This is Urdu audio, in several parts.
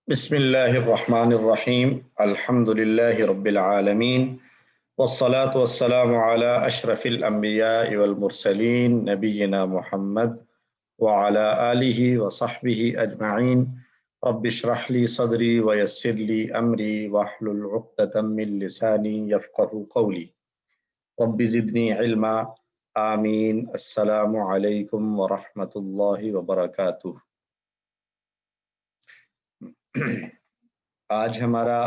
بسم الله الرحمن الرحيم الحمد لله رب العالمين والصلاة والسلام على أشرف الأنبياء والمرسلين نبينا محمد وعلى آله وصحبه أجمعين رب اشرح لي صدري ويسر لي أمري واحلل عقدة من لساني يفقه قولي رب زدني علما آمين. السلام عليكم ورحمة الله وبركاته. آج ہمارا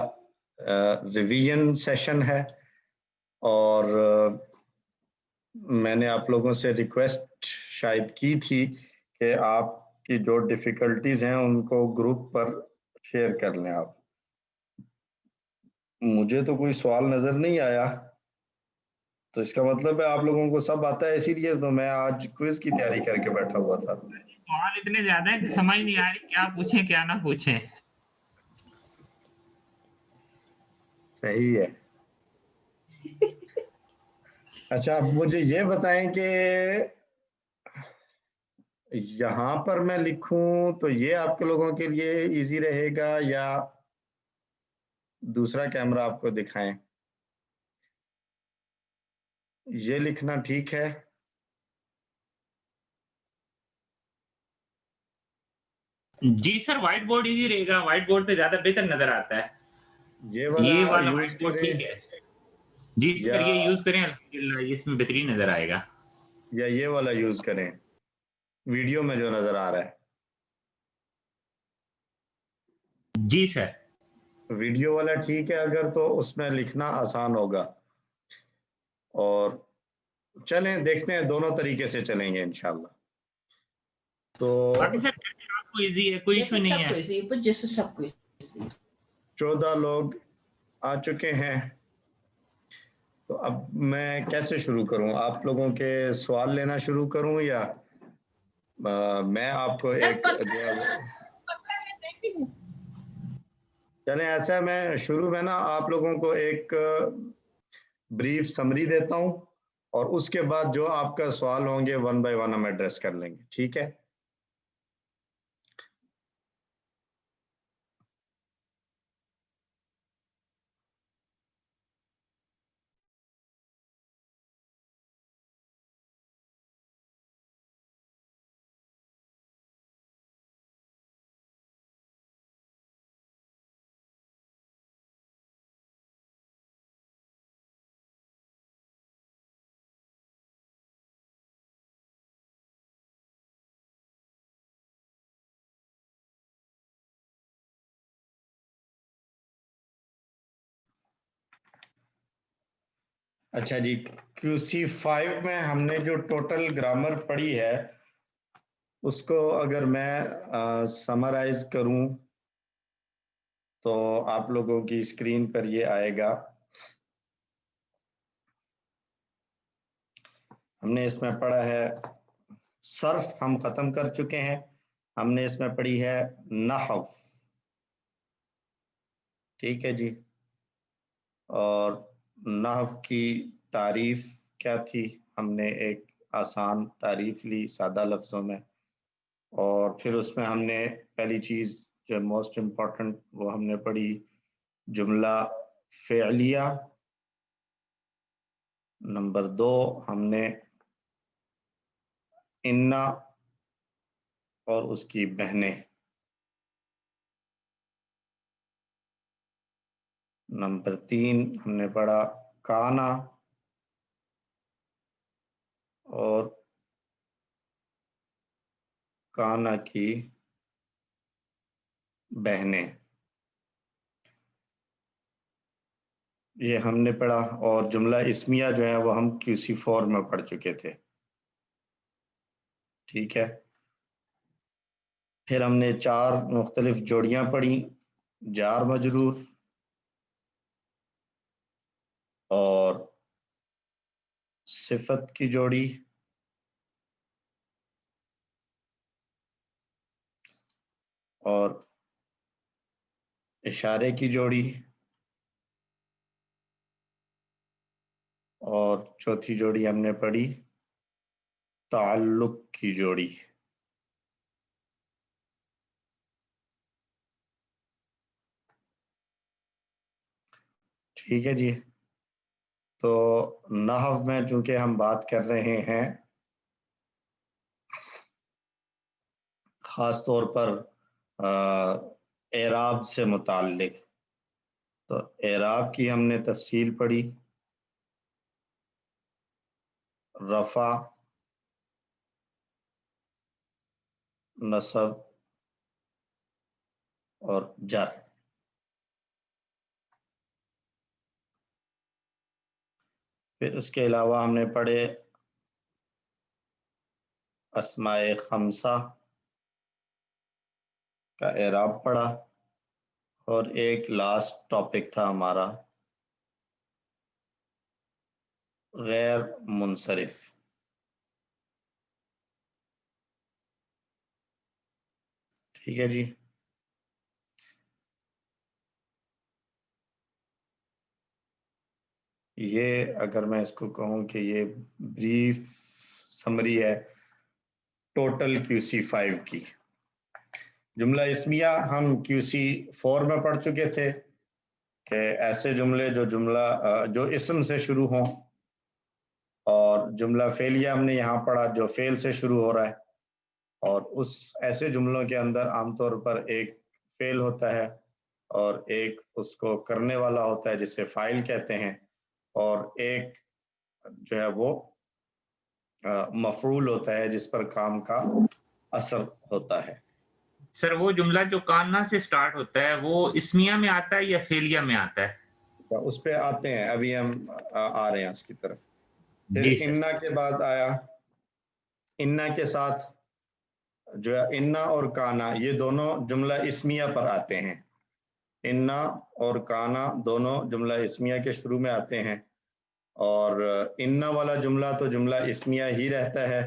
ریویژن سیشن ہے اور میں نے آپ لوگوں سے ریکویسٹ شاید کی تھی کہ آپ کی جو ڈیفیکلٹیز ہیں ان کو گروپ پر شیئر کر لیں. آپ مجھے تو کوئی سوال نظر نہیں آیا، تو اس کا مطلب ہے آپ لوگوں کو سب آتا ہے، اسی لیے تو میں آج کوئز کی تیاری کر کے بیٹھا ہوا تھا. سوال اتنے زیادہ ہیں کہ سمجھ نہیں آ رہی کیا پوچھیں کیا نہ پوچھیں. صحیح ہے. اچھا، اب مجھے یہ بتائیں کہ یہاں پر میں لکھوں تو یہ آپ کے لوگوں کے لیے ایزی رہے گا یا دوسرا کیمرہ آپ کو دکھائیں؟ یہ لکھنا ٹھیک ہے؟ جی سر، وائٹ بورڈ ایزی رہے گا، وائٹ بورڈ پہ زیادہ بہتر نظر آتا ہے. یہ یہ والا یوز وائٹ بورڈ کریں ٹھیک ہے. جی یا سر یہ یوز کریں، الحمدللہ اس میں بہترین نظر آئے گا. یا یہ والا یوز کریں ویڈیو میں جو نظر آ رہا ہے؟ جی سر. ویڈیو والا ٹھیک ہے اگر، تو اس میں لکھنا آسان ہوگا. اور چلیں دیکھتے ہیں، دونوں طریقے سے چلیں گے انشاءاللہ. تو باقی سر آپ کو ایزی ہے، کوئی ایشو نہیں ہے. 14 لوگ آ چکے ہیں. تو اب میں کیسے شروع کروں؟ آپ لوگوں کے سوال لینا شروع کروں یا میں آپ کو ایک چلیں ایسا ہے، میں شروع میں نا آپ لوگوں کو ایک بریف سمری دیتا ہوں اور اس کے بعد جو آپ کا سوال ہوں گے ون بائی ون ہم ایڈریس کر لیں گے. ٹھیک ہے؟ اچھا جی، QC5 میں ہم نے جو ٹوٹل گرامر پڑھی ہے اس کو اگر میں سمرائز کروں تو آپ لوگوں کی اسکرین پر یہ آئے گا. ہم نے اس میں پڑھا ہے صرف، ہم ختم کر چکے ہیں. ہم نے اس میں پڑھی ہے نحو. ٹھیک ہے جی. اور نحو کی تعریف کیا تھی؟ ہم نے ایک آسان تعریف لی سادہ لفظوں میں، اور پھر اس میں ہم نے پہلی چیز جو موسٹ امپورٹنٹ وہ ہم نے پڑھی جملہ فعلیہ. نمبر 2 ہم نے انا اور اس کی بہنیں. نمبر 3 ہم نے پڑھا کانا اور کانا کی بہنیں، یہ ہم نے پڑھا. اور جملہ اسمیہ جو ہے وہ ہم QC4 میں پڑھ چکے تھے. ٹھیک ہے. پھر ہم نے 4 مختلف جوڑیاں پڑھی، جار مجرور اور صفت کی جوڑی اور اشارے کی جوڑی اور چوتھی جوڑی ہم نے پڑھی تعلق کی جوڑی. ٹھیک ہے جی. تو نحو میں چونکہ ہم بات کر رہے ہیں خاص طور پر اعراب سے متعلق، تو اعراب کی ہم نے تفصیل پڑھی، رفع، نصب اور جر. پھر اس کے علاوہ ہم نے پڑھے اسماء خمسہ کا اعراب پڑھا، اور ایک لاسٹ ٹاپک تھا ہمارا غیر منصرف. ٹھیک ہے جی. یہ اگر میں اس کو کہوں کہ یہ بریف سمری ہے ٹوٹل QC5 کی. جملہ اسمیہ ہم QC4 میں پڑھ چکے تھے کہ ایسے جملے جو اسم سے شروع ہوں، اور جملہ فعلیہ ہم نے یہاں پڑھا جو فعل سے شروع ہو رہا ہے، اور اس ایسے جملوں کے اندر عام طور پر ایک فعل ہوتا ہے اور ایک اس کو کرنے والا ہوتا ہے جسے فاعل کہتے ہیں، اور ایک جو ہے وہ مفعول ہوتا ہے جس پر کام کا اثر ہوتا ہے. سر وہ جملہ جو کانا سے سٹارٹ ہوتا ہے وہ اسمیہ میں آتا ہے یا فعلیہ میں آتا ہے؟ اس پہ آتے ہیں، ابھی ہم آ رہے ہیں اس کی طرف. پھر جی سر. انا کے بعد آیا، انا کے ساتھ جو ہے انا اور کانا یہ دونوں جملہ اسمیہ پر آتے ہیں. انا اور کانا دونوں جملہ اسمیہ کے شروع میں آتے ہیں، اور انا والا جملہ تو جملہ اسمیہ ہی رہتا ہے،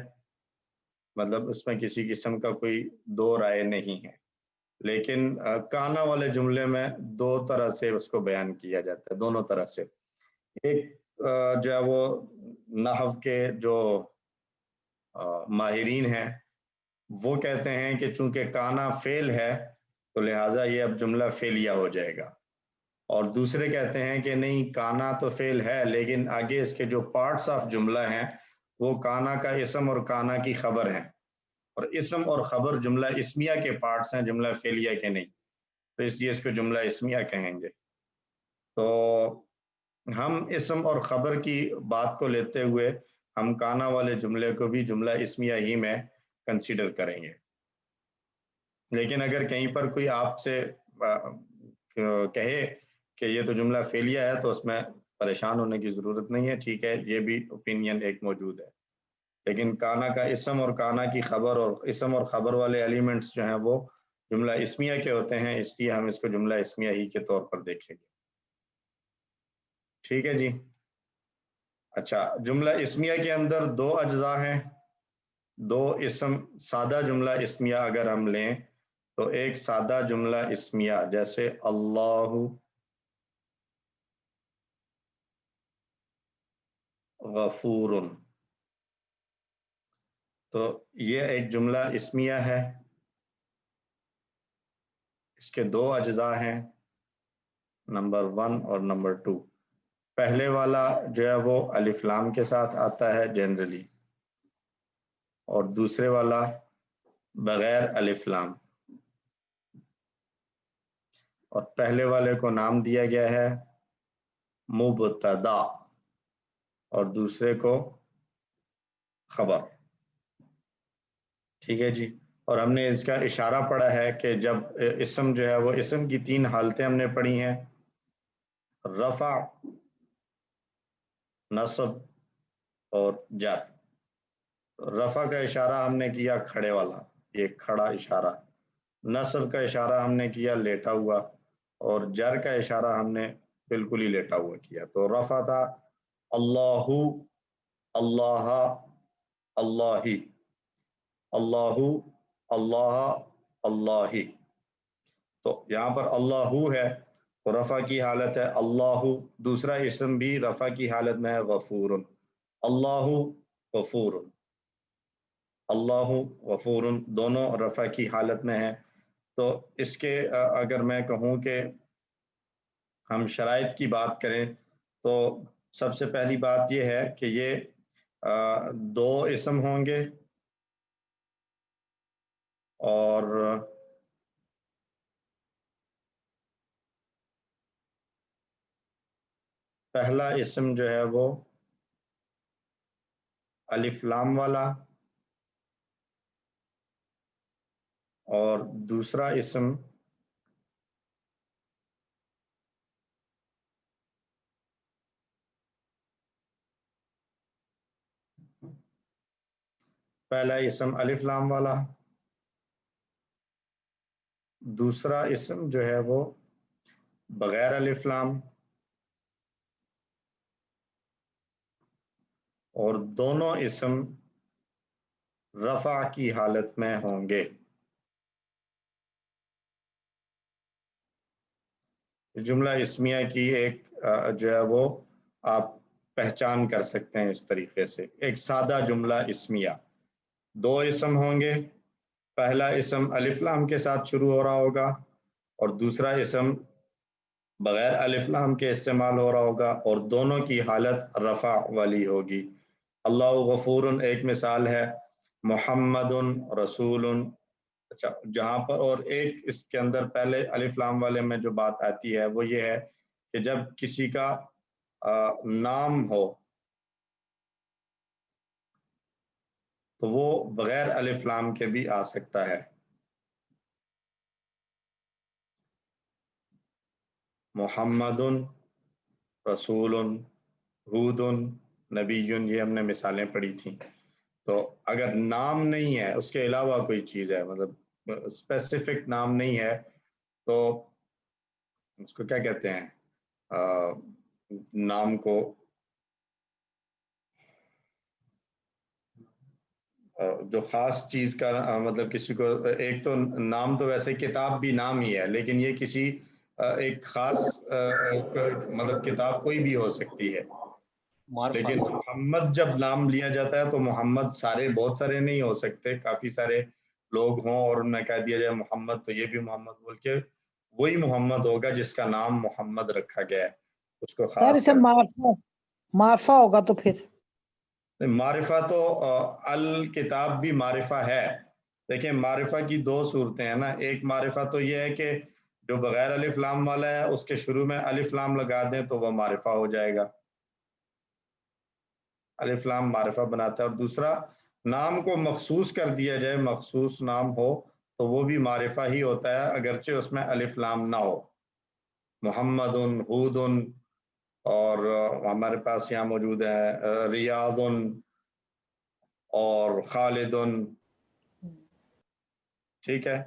مطلب اس میں کسی قسم کا کوئی دو رائے نہیں ہے. لیکن کانا والے جملے میں دو طرح سے اس کو بیان کیا جاتا ہے، دونوں طرح سے. ایک جو ہے وہ نحو کے جو ماہرین ہیں وہ کہتے ہیں کہ چونکہ کانا فعل ہے تو لہٰذا یہ اب جملہ فعلیہ ہو جائے گا، اور دوسرے کہتے ہیں کہ نہیں، کانا تو فعل ہے لیکن آگے اس کے جو پارٹس آف جملہ ہیں وہ کانا کا اسم اور کانا کی خبر ہیں، اور اسم اور خبر جملہ اسمیہ کے پارٹس ہیں، جملہ فعلیہ کے نہیں، تو اس لیے اس کو جملہ اسمیہ کہیں گے. تو ہم اسم اور خبر کی بات کو لیتے ہوئے ہم کانا والے جملے کو بھی جملہ اسمیہ ہی میں کنسیڈر کریں گے. لیکن اگر کہیں پر کوئی آپ سے کہے کہ یہ تو جملہ فعلیہ ہے تو اس میں پریشان ہونے کی ضرورت نہیں ہے، ٹھیک ہے، یہ بھی اوپینین ایک موجود ہے. لیکن کانا کا اسم اور کانا کی خبر اور اسم اور خبر والے ایلیمنٹس جو ہیں وہ جملہ اسمیہ کے ہوتے ہیں، اس لیے ہم اس کو جملہ اسمیہ ہی کے طور پر دیکھیں گے. ٹھیک ہے جی. اچھا، جملہ اسمیہ کے اندر دو اجزاء ہیں، دو اسم. سادہ جملہ اسمیہ اگر ہم لیں تو ایک سادہ جملہ اسمیہ جیسے اللہ غفور، تو یہ ایک جملہ اسمیہ ہے. اس کے دو اجزاء ہیں، نمبر 1 اور نمبر 2. پہلے والا جو ہے وہ الف لام کے ساتھ آتا ہے جنرلی، اور دوسرے والا بغیر الف لام. اور پہلے والے کو نام دیا گیا ہے مبتدا اور دوسرے کو خبر. ٹھیک ہے جی. اور ہم نے اس کا اشارہ پڑھا ہے کہ جب اسم جو ہے وہ اسم کی 3 حالتیں ہم نے پڑھی ہیں، رفع، نصب اور جر. رفع کا اشارہ ہم نے کیا کھڑے والا، یہ کھڑا اشارہ. نصب کا اشارہ ہم نے کیا لیٹا ہوا، اور جر کا اشارہ ہم نے بالکل ہی لیٹا ہوا کیا. تو رفع تھا اللہ، اللہ، اللہ، اللہ، اللہ، اللہ. تو یہاں پر اللہ ہے تو رفع کی حالت ہے اللہ. دوسرا اسم بھی رفع کی حالت میں ہے غفور، اللہ غفور، اللہ غفور، دونوں رفع کی حالت میں ہیں. تو اس کے اگر میں کہوں کہ ہم شرائط کی بات کریں تو سب سے پہلی بات یہ ہے کہ یہ دو اسم ہوں گے اور پہلا اسم جو ہے وہ الف لام والا اور دوسرا اسم پہلا اسم الف لام والا، دوسرا اسم جو ہے وہ بغیر الف لام، اور دونوں اسم رفع کی حالت میں ہوں گے۔ جملہ اسمیہ کی ایک جو ہے وہ آپ پہچان کر سکتے ہیں اس طریقے سے، ایک سادہ جملہ اسمیہ، دو اسم ہوں گے، پہلا اسم الف لام کے ساتھ شروع ہو رہا ہوگا اور دوسرا اسم بغیر الف لام کے استعمال ہو رہا ہوگا، اور دونوں کی حالت رفع والی ہوگی۔ اللہ غفور ایک مثال ہے، محمد رسول، اچھا جہاں پر اور ایک اس کے اندر پہلے الف لام والے میں جو بات آتی ہے وہ یہ ہے کہ جب کسی کا نام ہو تو وہ بغیر الف لام کے بھی آ سکتا ہے۔ محمد رسول، ہود نبی، یہ ہم نے مثالیں پڑھی تھیں۔ تو اگر نام نہیں ہے، اس کے علاوہ کوئی چیز ہے، مطلب اسپیسیفک نام نہیں ہے، تو اس کو کیا کہتے ہیں، نام کو جو خاص چیز کا مطلب کسی کو، ایک تو نام تو ویسے کتاب بھی نام ہی ہے، لیکن یہ کسی ایک خاص مطلب کتاب کوئی بھی ہو سکتی ہے، لیکن محمد جب نام لیا جاتا ہے تو محمد بہت سارے نہیں ہو سکتے، کافی سارے لوگ ہوں اور ان میں کہہ دیا جائے محمد، تو یہ بھی محمد بول کے وہی محمد ہوگا جس کا نام محمد رکھا گیا ہے، اس کو سر خاص اسے معرفہ ہوگا تو پھر معرفہ تو الکتاب بھی معرفہ ہے۔ دیکھیں معرفہ کی دو صورتیں ہیں نا، ایک معرفہ تو یہ ہے کہ جو بغیر الف لام والا ہے اس کے شروع میں الف لام لگا دیں تو وہ معرفہ ہو جائے گا، الف لام معرفہ بناتا ہے، اور دوسرا نام کو مخصوص کر دیا جائے، مخصوص نام ہو تو وہ بھی معرفہ ہی ہوتا ہے اگرچہ اس میں الف لام نہ ہو۔ محمد، ہود، اور ہمارے پاس یہاں موجود ہے ریاض اور خالد، ٹھیک ہے،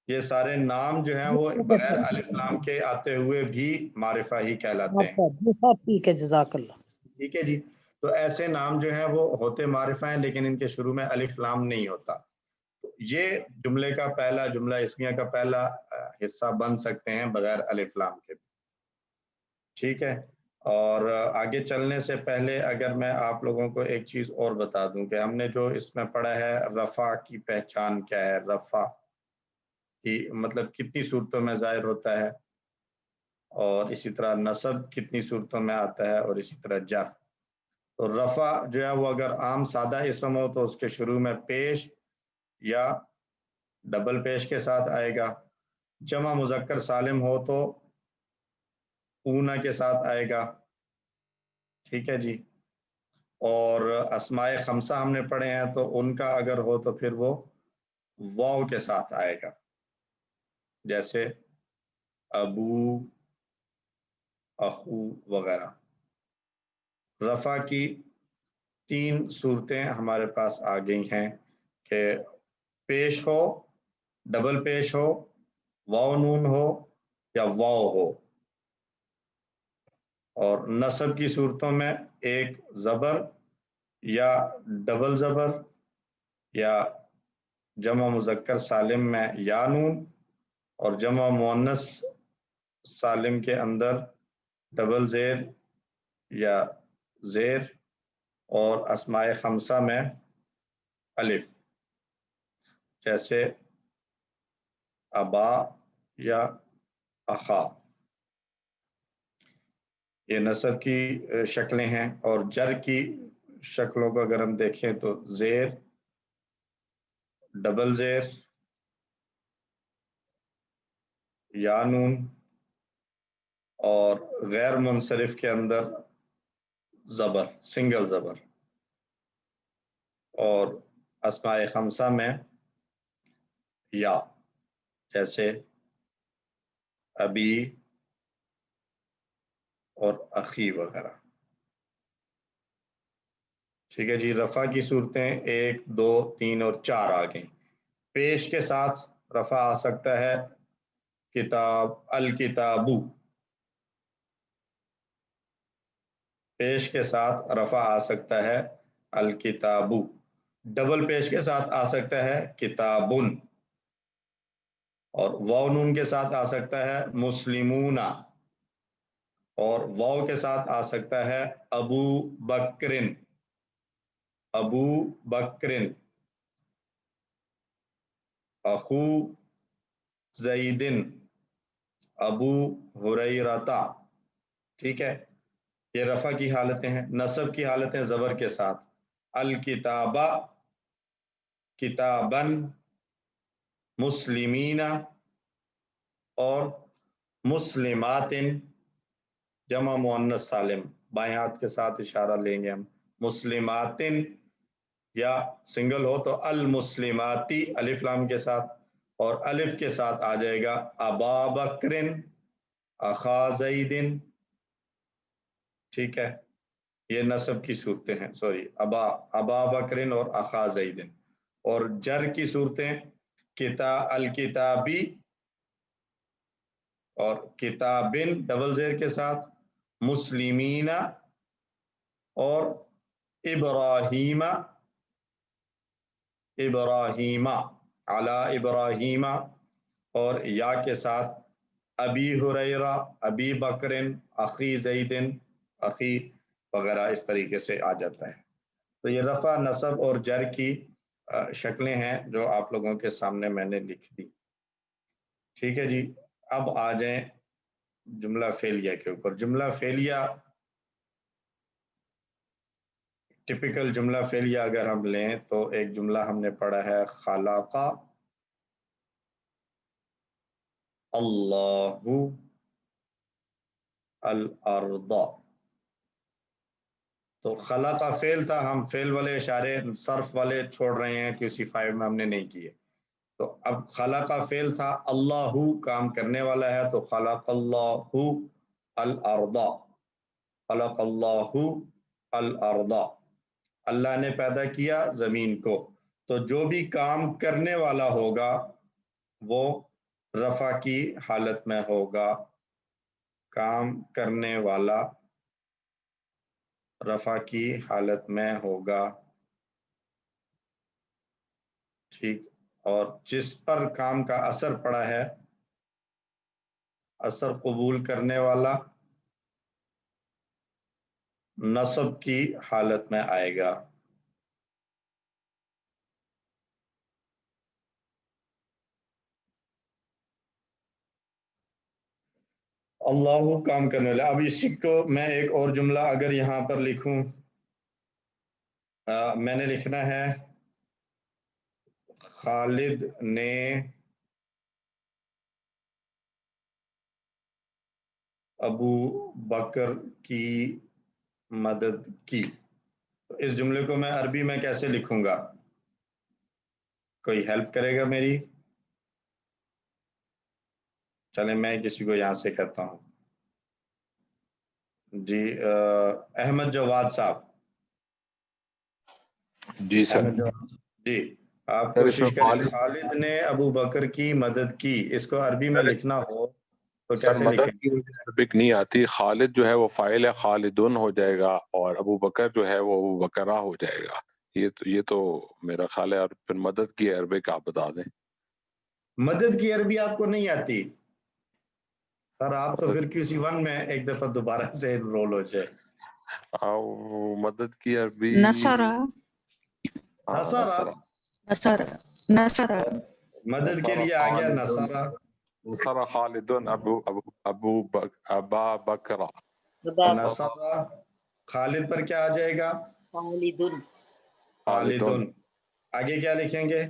یہ سارے نام جو ہیں وہ بغیر الف لام کے آتے ہوئے بھی معرفہ ہی کہلاتے ہیں۔ ٹھیک ہے، جزاک اللہ۔ ٹھیک ہے جی، تو ایسے نام جو ہیں وہ ہوتے معرفہ ہیں لیکن ان کے شروع میں الف لام نہیں ہوتا۔ تو یہ جملے کا پہلا جملہ اسمیہ کا پہلا حصہ بن سکتے ہیں بغیر الف لام کے، ٹھیک ہے۔ اور آگے چلنے سے پہلے اگر میں آپ لوگوں کو ایک چیز اور بتا دوں کہ ہم نے جو اس میں پڑھا ہے رفع کی پہچان کیا ہے، رفع کی مطلب کتنی صورتوں میں ظاہر ہوتا ہے، اور اسی طرح نصب کتنی صورتوں میں آتا ہے، اور اسی طرح جر۔ تو رفع جو ہے وہ اگر عام سادہ اسم ہو تو اس کے شروع میں پیش یا ڈبل پیش کے ساتھ آئے گا، جمع مذکر سالم ہو تو اونا کے ساتھ آئے گا، ٹھیک ہے جی۔ اور اسماء خمسہ ہم نے پڑھے ہیں تو ان کا اگر ہو تو پھر وہ واو کے ساتھ آئے گا، جیسے ابو، اخو وغیرہ۔ رفع کی تین صورتیں ہمارے پاس آ گئی ہیں کہ پیش ہو، ڈبل پیش ہو، واو نون ہو یا واو ہو، اور نصب کی صورتوں میں ایک زبر یا ڈبل زبر، یا جمع مذکر سالم میں یا نون، اور جمع مؤنث سالم کے اندر ڈبل زیر یا زیر، اور اسماء خمسہ میں الف، جیسے ابا یا اخا۔ یہ نصب کی شکلیں ہیں، اور جر کی شکلوں کو اگر ہم دیکھیں تو زیر، ڈبل زیر، یا نون، اور غیر منصرف کے اندر زبر، سنگل زبر، اور اسماء خمسہ میں یا، جیسے ابی اور اخی وغیرہ. ٹھیک ہے جی. رفع کی صورتیں 1، 2، 3 اور 4 آ گئیں. پیش کے ساتھ رفع آ سکتا ہے کتاب، الکتابو. پیش کے ساتھ رفع آ سکتا ہے الکتابو. ڈبل پیش کے ساتھ آ سکتا ہے کتابن، اور واو نون کے ساتھ آ سکتا ہے مسلمون، اور واو کے ساتھ آ سکتا ہے ابو بکرن، ابو بکرن، اخو زیدن، ابو ہریرہ. ٹھیک ہے، یہ رفع کی حالتیں ہیں. نصب کی حالتیں زبر کے ساتھ الکتابہ، کتابن، مسلمین، اور مسلمات، جمع مؤنث سالم، بائیں ہاتھ کے ساتھ اشارہ لیں گے ہم. مسلمات، یا سنگل ہو تو المسلماتی الف لام کے ساتھ، اور الف کے ساتھ آ جائے گا ابا بکرن، اخا زیدن. ٹھیک ہے، یہ نصب کی صورتیں ہیں. سوری، ابا بکرن اور اخا زیدن. اور جر کی صورتیں الکتابی اور کتابن ڈبل زیر کے ساتھ، مسلمین اور ابراہیم، ابراہیم، علی ابراہیم، اور یا کے ساتھ ابی ہریرہ، ابی بکرن، اخی زیدن، اخی وغیرہ اس طریقے سے آ جاتا ہے. تو یہ رفع، نصب اور جر کی شکلیں ہیں جو آپ لوگوں کے سامنے میں نے لکھ دی. ٹھیک ہے جی. اب آ جائیں جملہ فعلیہ کے اوپر. جملہ فعلیہ، ٹپیکل جملہ فعلیہ اگر ہم لیں تو ایک جملہ ہم نے پڑھا ہے خلق اللہ الارض. تو خلق فعل تھا، ہم فعل والے اشارے صرف والے چھوڑ رہے ہیں، کسی فائل میں ہم نے نہیں کیے. تو اب خلق فعل تھا، اللہ کام کرنے والا ہے، تو خلق اللہ الارض، خلق اللہ الارض، اللہ نے پیدا کیا زمین کو. تو جو بھی کام کرنے والا ہوگا وہ رفع کی حالت میں ہوگا. کام کرنے والا رفع کی حالت میں ہوگا. ٹھیک. اور جس پر کام کا اثر پڑا ہے، اثر قبول کرنے والا نصب کی حالت میں آئے گا. اللہ کام کرنے والا. اب اسی کو میں ایک اور جملہ اگر یہاں پر لکھوں، میں نے لکھنا ہے خالد نے ابو بکر کی مدد کی. تو اس جملے کو میں عربی میں کیسے لکھوں گا؟ کوئی ہیلپ کرے گا میری؟ چلیں میں کسی کو یہاں سے کہتا ہوں. جی احمد جواد صاحب. جی سر. احمد جواد جی، آپ سر اس میں کوشش کریں. خالد نے ابو بکر کی مدد کی، اس کو عربی میں لکھنا ہو تو سر کیسے مدد لکھیں؟ کی وجہ عربک نہیں آتی. خالد جو ہے وہ فاعل ہے، خالدون ہو جائے گا، اور ابو بکر جو ہے وہ ابو بکرہ ہو جائے گا. یہ تو میرا خیال ہے. اور پھر مدد کی عربک آپ بتا دیں. مدد کی عربی آپ کو نہیں آتی؟ سر آپ تو مدد پھر کسی ون میں ایک دفعہ دوبارہ سے انرول ہو جائے. مدد کی عربی نصرہ، نصرہ، نصرہ، نصرہ. مدد کے لیے آ گیا نصرہ. نصر خالدون ابا بکرہ. نصب خالد پر کیا آ جائے گا؟ خالدن. خالدن. آگے کیا لکھیں گے؟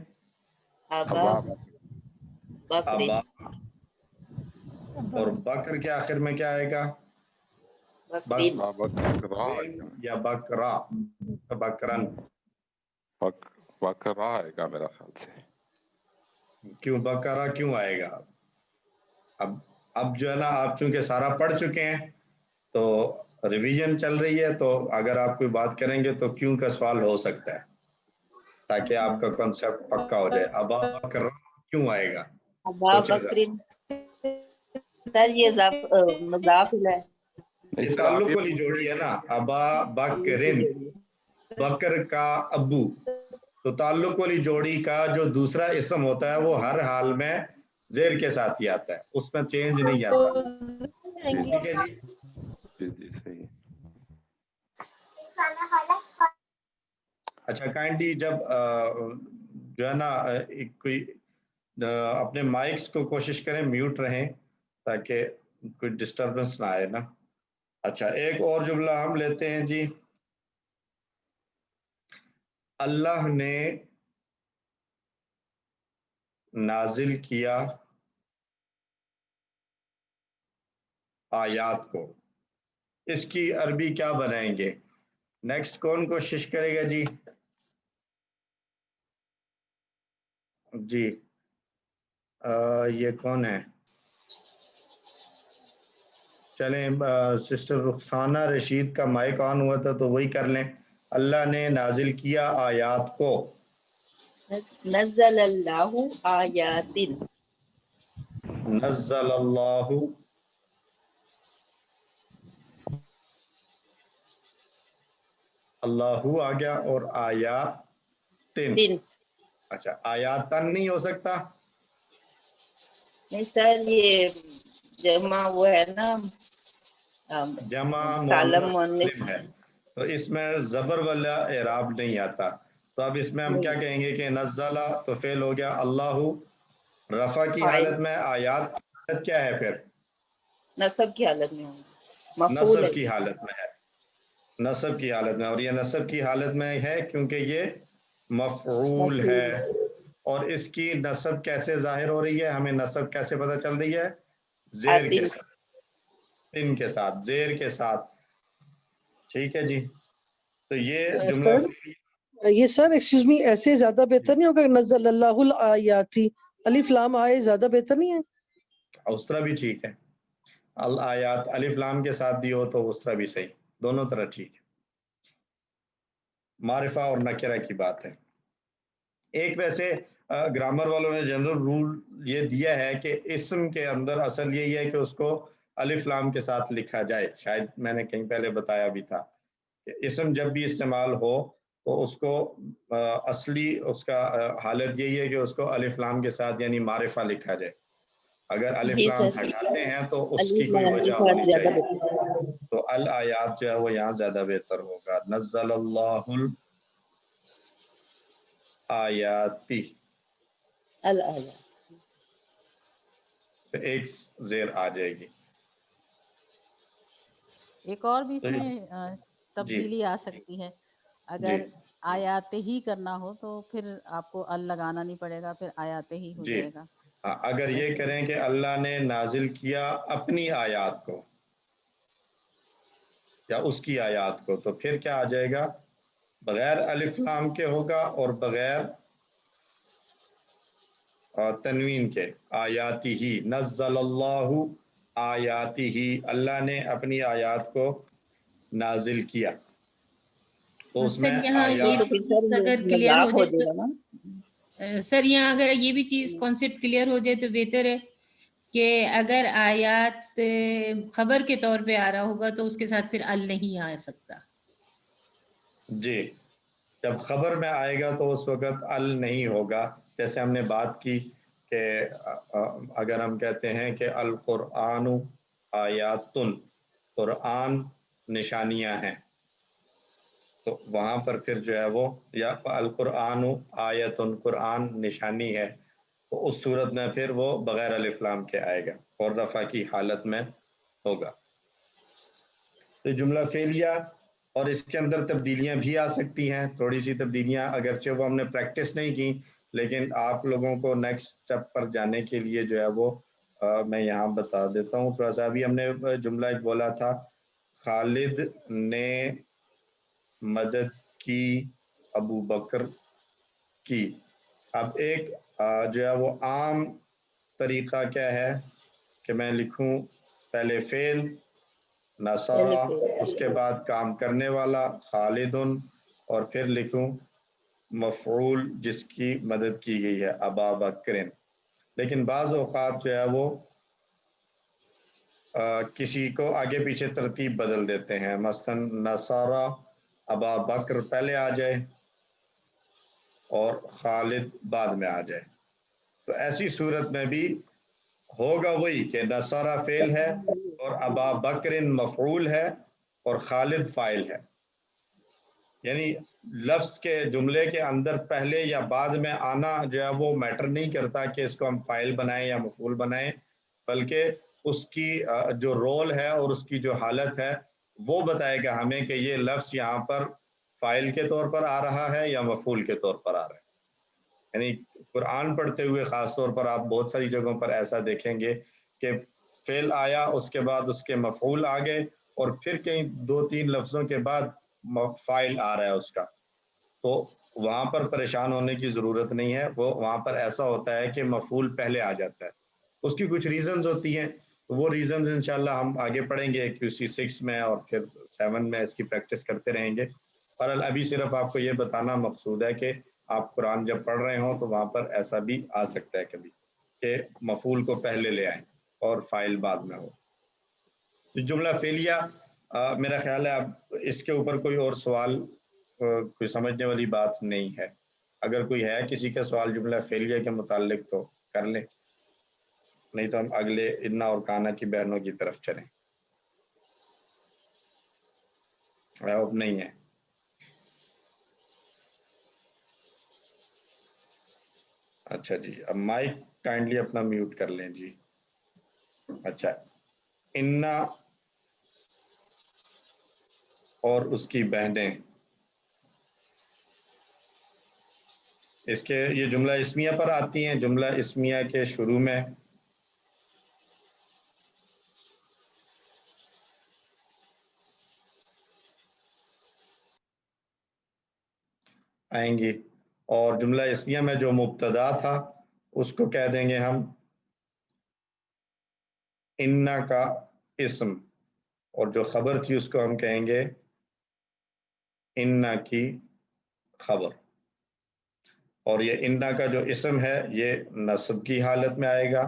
ابا بکر ابا. اور بکر کے آخر میں کیا آئے گا؟ بکرین. بکرین یا بکرا؟ بکرن. بکرا آئے گا میرا خیال سے. کیوں بکرا کیوں آئے گا؟ اب جو ہے نا آپ چونکہ سارا پڑھ چکے ہیں تو ریویژن چل رہی ہے، تو اگر آپ کوئی بات کریں گے تو کیوں کا سوال ہو سکتا ہے تاکہ آپ کا کنسپٹ پکا ہو جائے. ابا بکر کیوں آئے گا؟ ابا سوچے گا. بکرین. سر یہ مضاف ہے. یہ تعلق والی جوڑی ہے نا، ابا بکرن، بکر کا ابو. تو تعلق والی جوڑی کا جو دوسرا اسم ہوتا ہے وہ ہر حال میں زیر کے ساتھ ہی آتا ہے، اس میں چینج نہیں آتا. ٹھیک ہے جی. جی جی صحیح. اچھا کائنڈلی جب جو ہے نا کوئی اپنے مائکس کو کوشش کریں میوٹ رہیں تاکہ کوئی ڈسٹربنس نہ آئے نا. اچھا ایک اور جملہ ہم لیتے ہیں جی. اللہ نے نازل کیا آیات کو، اس کی عربی کیا بنائیں گے؟ نیکسٹ کون کوشش کرے گا جی؟ جی یہ کون ہے؟ چلیں سسٹر رخسانہ رشید کا مائک آن ہوا تھا تو وہی کر لیں. اللہ نے نازل کیا آیات کو. نزل اللہ آیات. نزل اللہ، اللہ آ گیا اور آیاتن. اچھا آیاتن نہیں ہو سکتا؟ نہیں سر یہ جمع وہ ہے نا جمع سالم مؤنث مؤنث. سالم ہے تو اس میں زبر والا اعراب نہیں آتا. تو اب اس میں ہم کیا کہیں گے کہ نزلہ تو فعل ہو گیا، اللہ رفع کی حالت میں، آیات کی حالت کیا ہے پھر؟ نصب کی حالت میں ہوگا، مفعول نصب ہے. کی حالت میں ہے، نصب کی حالت میں. اور یہ نصب کی حالت میں ہے کیونکہ یہ مفعول ہے. اور اس کی نصب کیسے ظاہر ہو رہی ہے؟ ہمیں نصب کیسے پتہ چل رہی ہے؟ زیر کے ساتھ، ان کے ساتھ، زیر کے ساتھ. ٹھیک ہے جی. تو یہ جملہ یہ سر ایکسکیوز می ایسے زیادہ بہتر نہیں ہوگا نزل اللہ الآیاتی الف لام آئے زیادہ بہتر نہیں ہے؟ اس طرح بھی ٹھیک ہے، الآیات الف لام کے ساتھ بھی ہو تو اس طرح بھی صحیح، دونوں طرح ٹھیک ہے. معرفہ اور نکرہ کی بات ہے. ایک ویسے گرامر والوں نے جنرل رول یہ دیا ہے کہ اسم کے اندر اصل یہی ہے کہ اس کو الف لام کے ساتھ لکھا جائے. شاید میں نے کہیں پہلے بتایا بھی تھا کہ اسم جب بھی استعمال ہو تو اس کو اصلی اس کا حالت یہی ہے کہ اس کو الف لام کے ساتھ یعنی معرفہ لکھا جائے. اگر الف جی لام سر ہٹاتے ہیں تو اس الف کی کوئی لام وجہ کے ہونی ساتھ زیادہ چاہیے. بہتر. تو الآیات جو ہے وہ یہاں زیادہ بہتر ہوگا. نزل اللہ الآیاتی، الآیات. ایک زیر آ جائے گی. ایک اور بھی اس میں جی تبدیلی آ سکتی ہے. جی اگر آیات ہی کرنا ہو تو پھر آپ کو ال لگانا نہیں پڑے گا، پھر آیات ہی ہو جی جائے گا. اگر یہ کریں کہ اللہ نے نازل کیا اپنی آیات کو یا اس کی آیات کو تو پھر کیا آ جائے گا؟ بغیر الف لام کے ہوگا اور بغیر تنوین کے. آیاتی ہی، نزل اللہ آیاتی ہی، اللہ نے اپنی آیات کو نازل کیا. تو اس میں سر یہاں یہ آیات چیز اگر کلیئر ہو جائے تو سر یہاں اگر یہ بھی چیز کانسیپٹ کلیئر ہو جائے تو بہتر ہے کہ اگر آیات خبر کے طور پہ آ رہا ہوگا تو اس کے ساتھ پھر ال نہیں آ سکتا. جی جب خبر میں آئے گا تو اس وقت ال نہیں ہوگا. جیسے ہم نے بات کی کہ اگر ہم کہتے ہیں کہ القرآن آیاتن، قرآن نشانیاں ہیں، تو وہاں پر پھر جو ہے وہ یا القرآن آیتن، قرآن نشانی ہے، تو اس صورت میں پھر وہ بغیر الف لام کے آئے گا اور رفع کی حالت میں ہوگا. تو جملہ فعلیہ اور اس کے اندر تبدیلیاں بھی آ سکتی ہیں، تھوڑی سی تبدیلیاں، اگرچہ وہ ہم نے پریکٹس نہیں کی، لیکن آپ لوگوں کو نیکسٹ اسٹیپ پر جانے کے لیے جو ہے وہ میں یہاں بتا دیتا ہوں تھوڑا سا. ابھی ہم نے جملہ ایک بولا تھا، خالد نے مدد کی ابو بکر کی. اب ایک جو ہے وہ عام طریقہ کیا ہے کہ میں لکھوں پہلے فعل نصرہ، اس کے بعد کام کرنے والا خالدن، اور پھر لکھوں مفعول جس کی مدد کی گئی ہے ابا بکرن. لیکن بعض اوقات جو ہے وہ کسی کو آگے پیچھے ترتیب بدل دیتے ہیں، مثلا نصرہ ابا بکر پہلے آ جائے اور خالد بعد میں آ جائے. تو ایسی صورت میں بھی ہوگا وہی کہ نصرہ فعل ہے اور ابا بکرن مفعول ہے اور خالد فاعل ہے. یعنی لفظ کے جملے کے اندر پہلے یا بعد میں آنا جو ہے وہ میٹر نہیں کرتا کہ اس کو ہم فاعل بنائیں یا مفعول بنائیں، بلکہ اس کی جو رول ہے اور اس کی جو حالت ہے وہ بتائے گا ہمیں کہ یہ لفظ یہاں پر فاعل کے طور پر آ رہا ہے یا مفعول کے طور پر آ رہا ہے. یعنی قرآن پڑھتے ہوئے خاص طور پر آپ بہت ساری جگہوں پر ایسا دیکھیں گے کہ فعل آیا، اس کے بعد اس کے مفعول آ گئے، اور پھر کہیں 2-3 لفظوں کے بعد فاعل آ رہا ہے اس کا. تو وہاں پر پریشان ہونے کی ضرورت نہیں ہے، وہ وہاں پر ایسا ہوتا ہے کہ مفعول پہلے آ جاتا ہے. اس کی کچھ ریزنز ہوتی ہیں، وہ ریزنز انشاءاللہ ہم آگے پڑھیں گے QC 6 میں اور پھر 7 میں اس کی پریکٹس کرتے رہیں گے. اور ابھی صرف آپ کو یہ بتانا مقصود ہے کہ آپ قرآن جب پڑھ رہے ہوں تو وہاں پر ایسا بھی آ سکتا ہے کبھی کہ مفعول کو پہلے لے آئیں اور فاعل بعد میں ہو. جملہ فعلیہ میرا خیال ہے اب اس کے اوپر کوئی اور سوال کوئی سمجھنے والی بات نہیں ہے. اگر کوئی ہے کسی کا سوال جملہ فعلیہ کے متعلق تو کر لیں، نہیں تو ہم اگلے انا اور کانا کی بہنوں کی طرف چلیں. اب نہیں ہے. اچھا جی، اب مائک کائنڈلی اپنا میوٹ کر لیں جی. اچھا، انا اور اس کی بہنیں، اس کے یہ جملہ اسمیہ پر آتی ہیں. جملہ اسمیہ کے شروع میں آئیں گی، اور جملہ اسمیہ میں جو مبتدا تھا اس کو کہہ دیں گے ہم انا کا اسم، اور جو خبر تھی اس کو ہم کہیں گے انا کی خبر. اور یہ انا کا جو اسم ہے یہ نصب کی حالت میں آئے گا،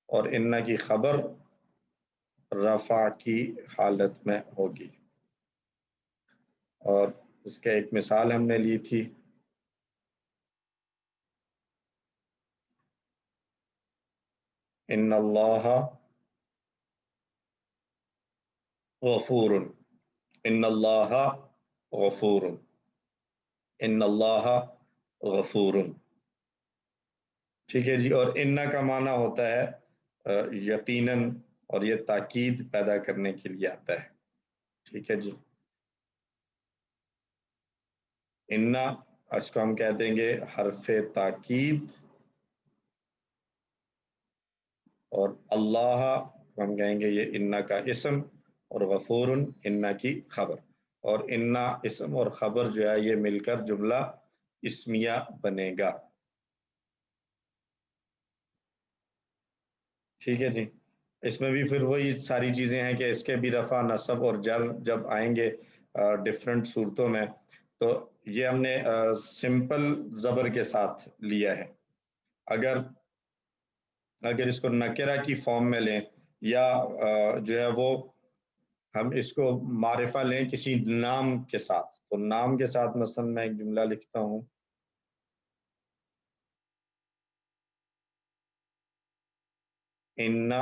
اور انا کی خبر رفع کی حالت میں ہوگی. اور اس کا ایک مثال ہم نے لی تھی، ان اللہ غفور، ان اللہ غفور، ان اللہ غفور. ٹھیک ہے جی. اور انا کا معنی ہوتا ہے یقیناً، اور یہ تاکید پیدا کرنے کے لیے آتا ہے. ٹھیک ہے جی. انا اس کو ہم کہہ دیں گے حرف تاکید، اور اللہ کو ہم کہیں گے یہ انا کا اسم، اور غفور انا کی خبر. اور انا اسم اور خبر جو ہے یہ مل کر جملہ اسمیہ بنے گا. ٹھیک ہے جی. اس میں بھی پھر وہی ساری چیزیں ہیں کہ اس کے بھی رفع نصب اور جر جب آئیں گے ڈفرینٹ صورتوں میں، تو یہ ہم نے سمپل زبر کے ساتھ لیا ہے. اگر اس کو نکرہ کی فارم میں لیں، یا جو ہے وہ ہم اس کو معرفہ لیں کسی نام کے ساتھ، تو نام کے ساتھ مثلا میں ایک جملہ لکھتا ہوں، انا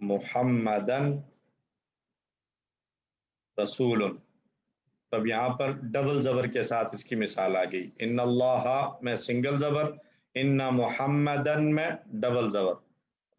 محمدن رسول. تب یہاں پر ڈبل زبر کے ساتھ اس کی مثال آ گئی. ان اللہ میں سنگل زبر، ان محمدن میں ڈبل زبر.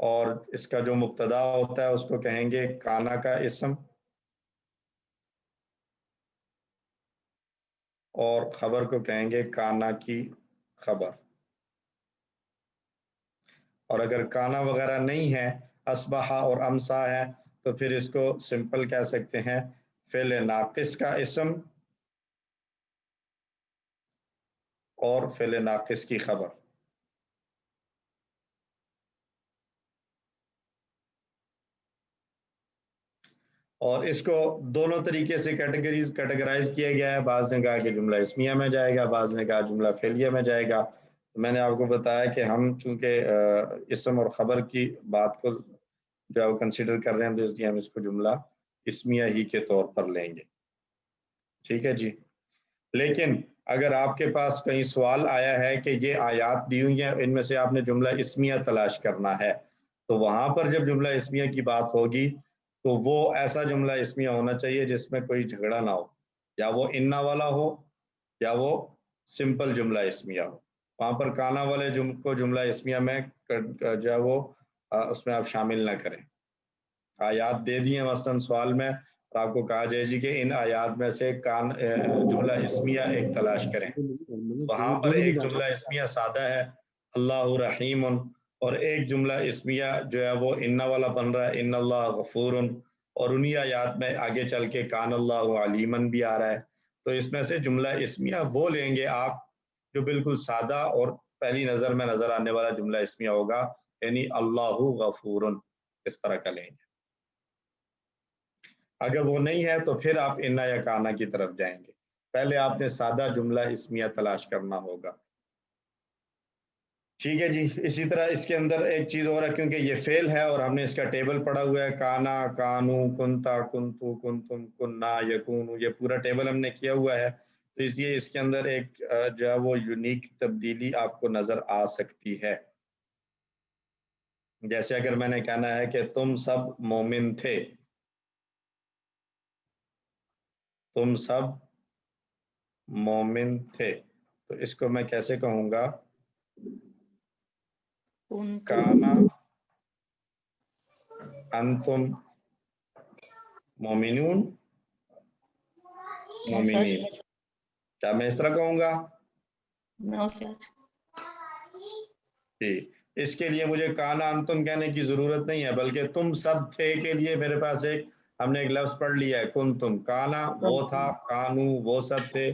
اور اس کا جو مبتدا ہوتا ہے اس کو کہیں گے کانا کا اسم، اور خبر کو کہیں گے کانا کی خبر. اور اگر کانا وغیرہ نہیں ہے، اصبحا اور امسا ہے، تو پھر اس کو سمپل کہہ سکتے ہیں فعل ناقص کا اسم اور فعل ناقص کی خبر. اور اس کو دونوں طریقے سے کیٹیگرائز کیا گیا ہے. بعض نے کہا کہ جملہ اسمیہ میں جائے گا، بعض نے کہا جملہ فعلیہ میں جائے گا. میں نے آپ کو بتایا کہ ہم چونکہ اسم اور خبر کی بات کو جو ہے وہ کنسیڈر کر رہے ہیں، تو اس لیے ہم اس کو جملہ اسمیہ ہی کے طور پر لیں گے. ٹھیک ہے جی. لیکن اگر آپ کے پاس کہیں سوال آیا ہے کہ یہ آیات دی ہوئی ہیں، ان میں سے آپ نے جملہ اسمیہ تلاش کرنا ہے، تو وہاں پر جب جملہ اسمیہ کی بات ہوگی تو وہ ایسا جملہ اسمیہ ہونا چاہیے جس میں کوئی جھگڑا نہ ہو، یا وہ انا والا ہو یا وہ سمپل جملہ اسمیہ ہو. وہاں پر کانا والے کو جملہ اسمیہ میں جو ہے وہ اس میں آپ شامل نہ کریں. آیات دے دی ہیں مثلا سوال میں، اور آپ کو کہا جائے جی کہ ان آیات میں سے جملہ اسمیہ ایک تلاش کریں. وہاں پر ایک جملہ اسمیہ سادہ ہے اللہ رحیم، اور ایک جملہ اسمیہ جو ہے وہ انا والا بن رہا ہے ان اللہ غفور، اور انہی آیات میں آگے چل کے کان اللہ علیمن بھی آ رہا ہے. تو اس میں سے جملہ اسمیہ وہ لیں گے آپ جو بالکل سادہ اور پہلی نظر میں نظر آنے والا جملہ اسمیہ ہوگا، یعنی اللہ غفور، اس طرح کا لیں گے. اگر وہ نہیں ہے تو پھر آپ انا یا کانا کی طرف جائیں گے. پہلے آپ نے سادہ جملہ اسمیہ تلاش کرنا ہوگا. ٹھیک ہے جی. اسی طرح اس کے اندر ایک چیز اور ہے، کیونکہ یہ فعل ہے اور ہم نے اس کا ٹیبل پڑھا ہوا ہے، کانا، کانو، کنتا، کنتو، کنتم، کننا، یکونو، یہ پورا ٹیبل ہم نے کیا ہوا ہے. تو اس لیے اس کے اندر ایک جو ہے وہ یونیک تبدیلی آپ کو نظر آ سکتی ہے. جیسے اگر میں نے کہنا ہے کہ تم سب مومن تھے، تم سب مومن تھے، تو اس کو میں کیسے کہوں گا؟ کانا انتم مومنون مومنین. کیا میں اس طرح کہوں گا؟ جی. اس کے لیے مجھے کانا انتم کہنے کی ضرورت نہیں ہے، بلکہ تم سب تھے کے لیے میرے پاس ہم نے ایک لفظ پڑھ لیا ہے کنتم. کانا وہ تھا، کانو وہ سب تھے،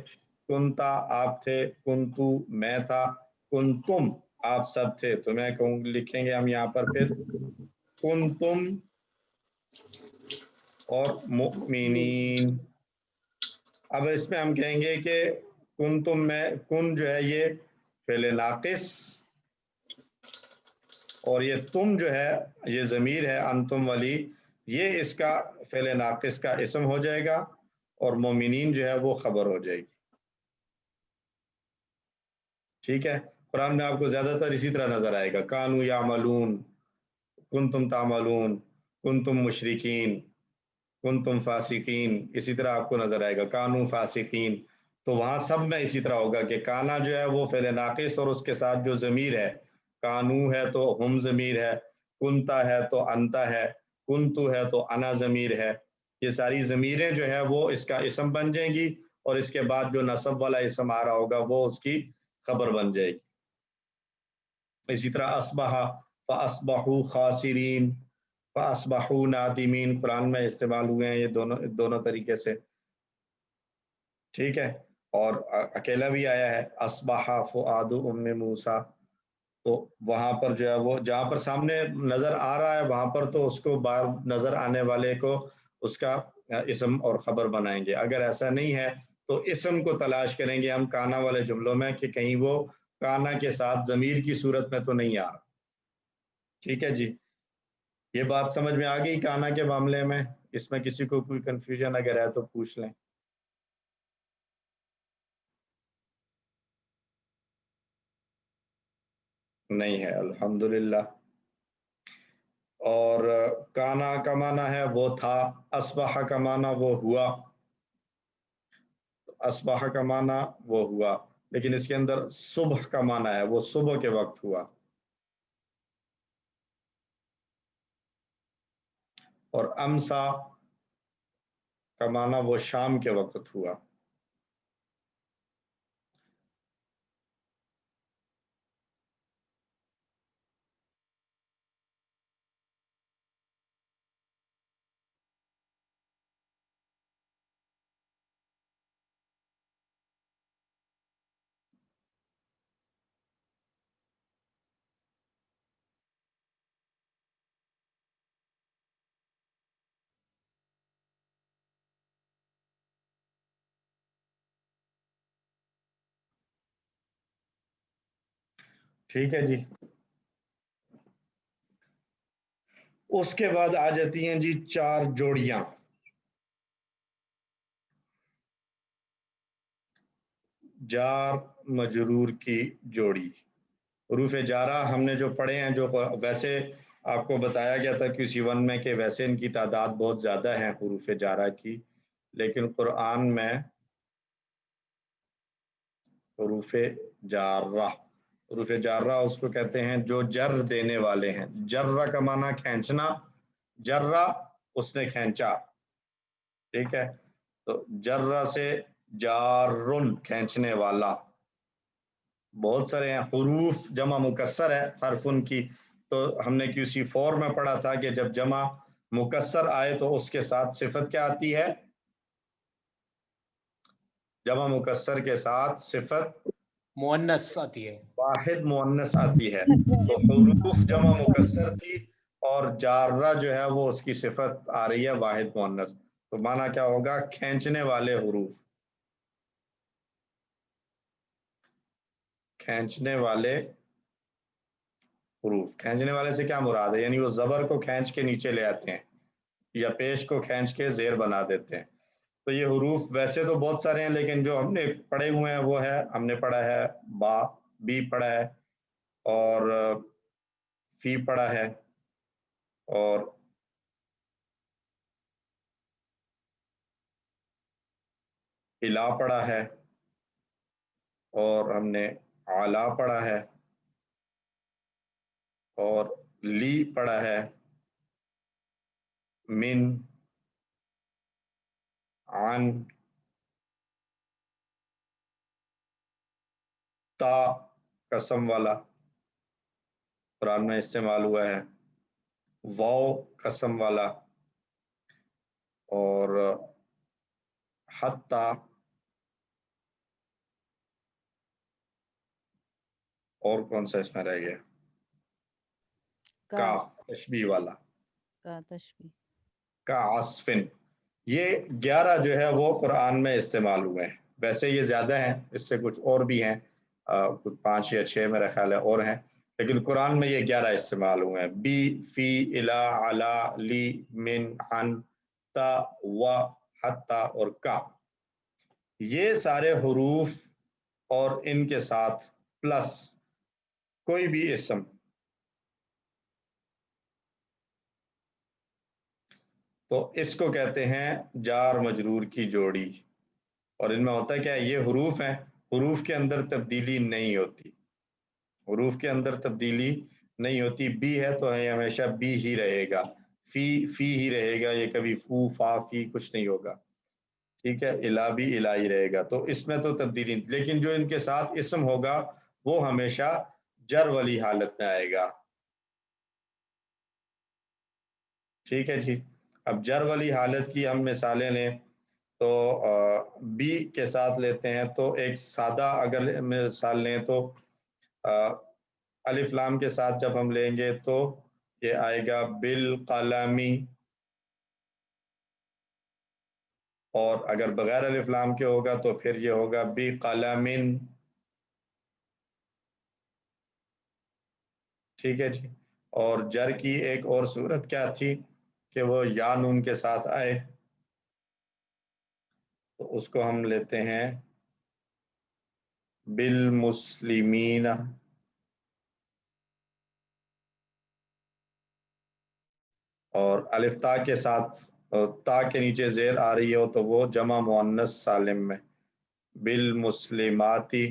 کنتا آپ تھے، کنتو میں تھا، کنتم آپ سب تھے. تو میں لکھیں گے ہم یہاں پر پھر کنتم اور مؤمنین. اب اس میں ہم کہیں گے کہ کنتم میں کن جو ہے یہ فعل ناقص، اور یہ تم جو ہے یہ ضمیر ہے انتم والی، یہ اس کا فعل ناقص کا اسم ہو جائے گا، اور مومنین جو ہے وہ خبر ہو جائے گی. ٹھیک ہے. قرآن میں آپ کو زیادہ تر اسی طرح نظر آئے گا، کانو یعملون، کنتم تعملون، کنتم مشرکین، کنتم فاسقین، اسی طرح آپ کو نظر آئے گا کانو فاسقین. تو وہاں سب میں اسی طرح ہوگا کہ کانا جو ہے وہ فعل ناقص اور اس کے ساتھ جو ضمیر ہے، کانو ہے تو ہم ضمیر ہے، کنتا ہے تو انتا ہے، کنتو ہے تو انا ضمیر ہے. یہ ساری ضمیریں جو ہے وہ اس کا اسم بن جائیں گی، اور اس کے بعد جو نصب والا اسم آ رہا ہوگا وہ اس کی خبر بن جائے گی. اسی طرح اصبح فاصبحوا خاسرین، فاصبحوا نادمین، قرآن میں استعمال ہوئے ہیں یہ دونوں طریقے سے. ٹھیک ہے. اور اکیلا بھی آیا ہے اصبح فؤاد ام موسیٰ. تو وہاں پر جو ہے وہ جہاں پر سامنے نظر آ رہا ہے وہاں پر تو اس کو بار نظر آنے والے کو اس کا اسم اور خبر بنائیں گے. اگر ایسا نہیں ہے تو اسم کو تلاش کریں گے ہم کانا والے جملوں میں کہ کہیں وہ کانا کے ساتھ ضمیر کی صورت میں تو نہیں آ رہا. ٹھیک ہے جی. یہ بات سمجھ میں آ گئی کانا کے معاملے میں؟ اس میں کسی کو کوئی کنفیوژن اگر ہے تو پوچھ لیں. نہیں ہے الحمدللہ. اور کانا کا معنی ہے وہ تھا، اصبح کا معنی وہ ہوا، اصبح کا معنی وہ ہوا، لیکن اس کے اندر صبح کا معنی ہے وہ صبح کے وقت ہوا. اور امسا کا معنی وہ شام کے وقت ہوا. ٹھیک ہے جی. اس کے بعد آ جاتی ہیں جی 4 جوڑیاں. جار مجرور کی جوڑی. حروف جارہ ہم نے جو پڑھے ہیں، جو ویسے آپ کو بتایا گیا تھا QC1 میں کہ ویسے ان کی تعداد بہت زیادہ ہے حروف جارہ کی، لیکن قرآن میں حروف جارہ اس کو کہتے ہیں جو جر دینے والے ہیں. جرہ کا معنی کھینچنا، جرہ اس نے کھینچا. ٹھیک ہے، تو جرہ سے جارن کھینچنے والا. بہت سارے ہیں. حروف جمع مکسر ہے حرف ان کی، تو ہم نے QC4 میں پڑھا تھا کہ جب جمع مکسر آئے تو اس کے ساتھ صفت کیا آتی ہے؟ جمع مکسر کے ساتھ صفت مؤنث آتی ہے، واحد مؤنث آتی ہے. تو حروف جمع مکسر تھی اور جارہ جو ہے وہ اس کی صفت آ رہی ہے واحد مؤنث. تو معنی کیا ہوگا؟ کھینچنے والے حروف. کھینچنے والے حروف. کھینچنے والے سے کیا مراد ہے؟ یعنی وہ زبر کو کھینچ کے نیچے لے آتے ہیں یا پیش کو کھینچ کے زیر بنا دیتے ہیں. تو یہ حروف ویسے تو بہت سارے ہیں، لیکن جو ہم نے پڑھے ہوئے ہیں وہ ہے، ہم نے پڑھا ہے با، بی پڑھا ہے، اور فی پڑھا ہے، اور الا پڑھا ہے، اور ہم نے اعلی پڑھا ہے، اور لی پڑھا ہے، من، عن، تا قسم والا قرآن میں استعمال ہوا ہے، واو قسم والا، اور حتی، اور کون سا اس میں رہ گیا؟ کاف تشبیہ والا، کا تشبیہ، کا عصفن. یہ 11 جو ہے وہ قرآن میں استعمال ہوئے ہیں. ویسے یہ زیادہ ہیں، اس سے کچھ اور بھی ہیں، کچھ 5 یا 6 میرا خیال ہے اور ہیں، لیکن قرآن میں یہ 11 استعمال ہوئے ہیں. بی، فی، الا، علا، لی، من، عن، تا، و، حتی اور کا. یہ سارے حروف اور ان کے ساتھ پلس کوئی بھی اسم، تو اس کو کہتے ہیں جار مجرور کی جوڑی. اور ان میں ہوتا کیا ہے؟ یہ حروف ہیں، حروف کے اندر تبدیلی نہیں ہوتی، حروف کے اندر تبدیلی نہیں ہوتی. بی ہے تو یہ ہمیشہ بی ہی رہے گا، فی ہی رہے گا، یہ کبھی فو، فا، فی کچھ نہیں ہوگا. ٹھیک ہے، الا بھی الا ہی رہے گا. تو اس میں تو تبدیلی نہیں، لیکن جو ان کے ساتھ اسم ہوگا وہ ہمیشہ جر والی حالت میں آئے گا. ٹھیک ہے جی. اب جر والی حالت کی ہم مثالیں لیں تو بی کے ساتھ لیتے ہیں، تو ایک سادہ اگر مثال لیں تو الف لام کے ساتھ جب ہم لیں گے تو یہ آئے گا بالقلمی، اور اگر بغیر الف لام کے ہوگا تو پھر یہ ہوگا بقلمن. ٹھیک ہے جی. اور جر کی ایک اور صورت کیا تھی کہ وہ یا نون کے ساتھ آئے، تو اس کو ہم لیتے ہیں بالمسلمین. اور الف تا کے ساتھ تا کے نیچے زیر آ رہی ہو تو وہ جمع مؤنث سالم میں بالمسلماتی.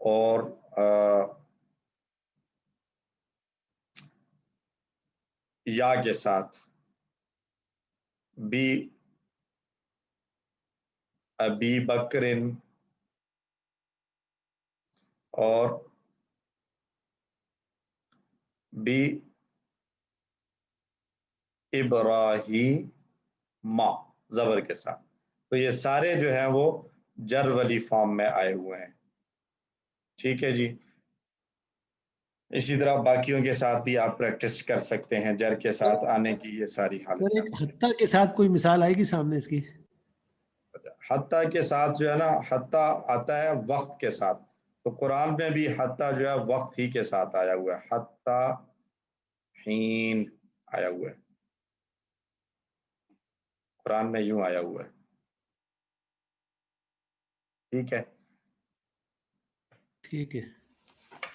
اور یا کے ساتھ بی ابی بکرن اور بی ابراہیم زبر کے ساتھ. تو یہ سارے جو ہیں وہ جر والی فارم میں آئے ہوئے ہیں. ٹھیک ہے جی. اسی طرح باقیوں کے ساتھ بھی آپ پریکٹس کر سکتے ہیں جر کے ساتھ آنے کی یہ ساری حالت. ایک حتیٰ کے ساتھ کوئی مثال آئے گی سامنے اس کی؟ حتیٰ کے ساتھ جو ہے نا حتیٰ آتا ہے وقت کے ساتھ. تو قرآن میں بھی حتیٰ جو ہے وقت ہی کے ساتھ آیا ہوا ہے. حتیٰ حین آیا ہوا ہے قرآن میں، یوں آیا ہوا ہے. ٹھیک ہے. ٹھیک ہے.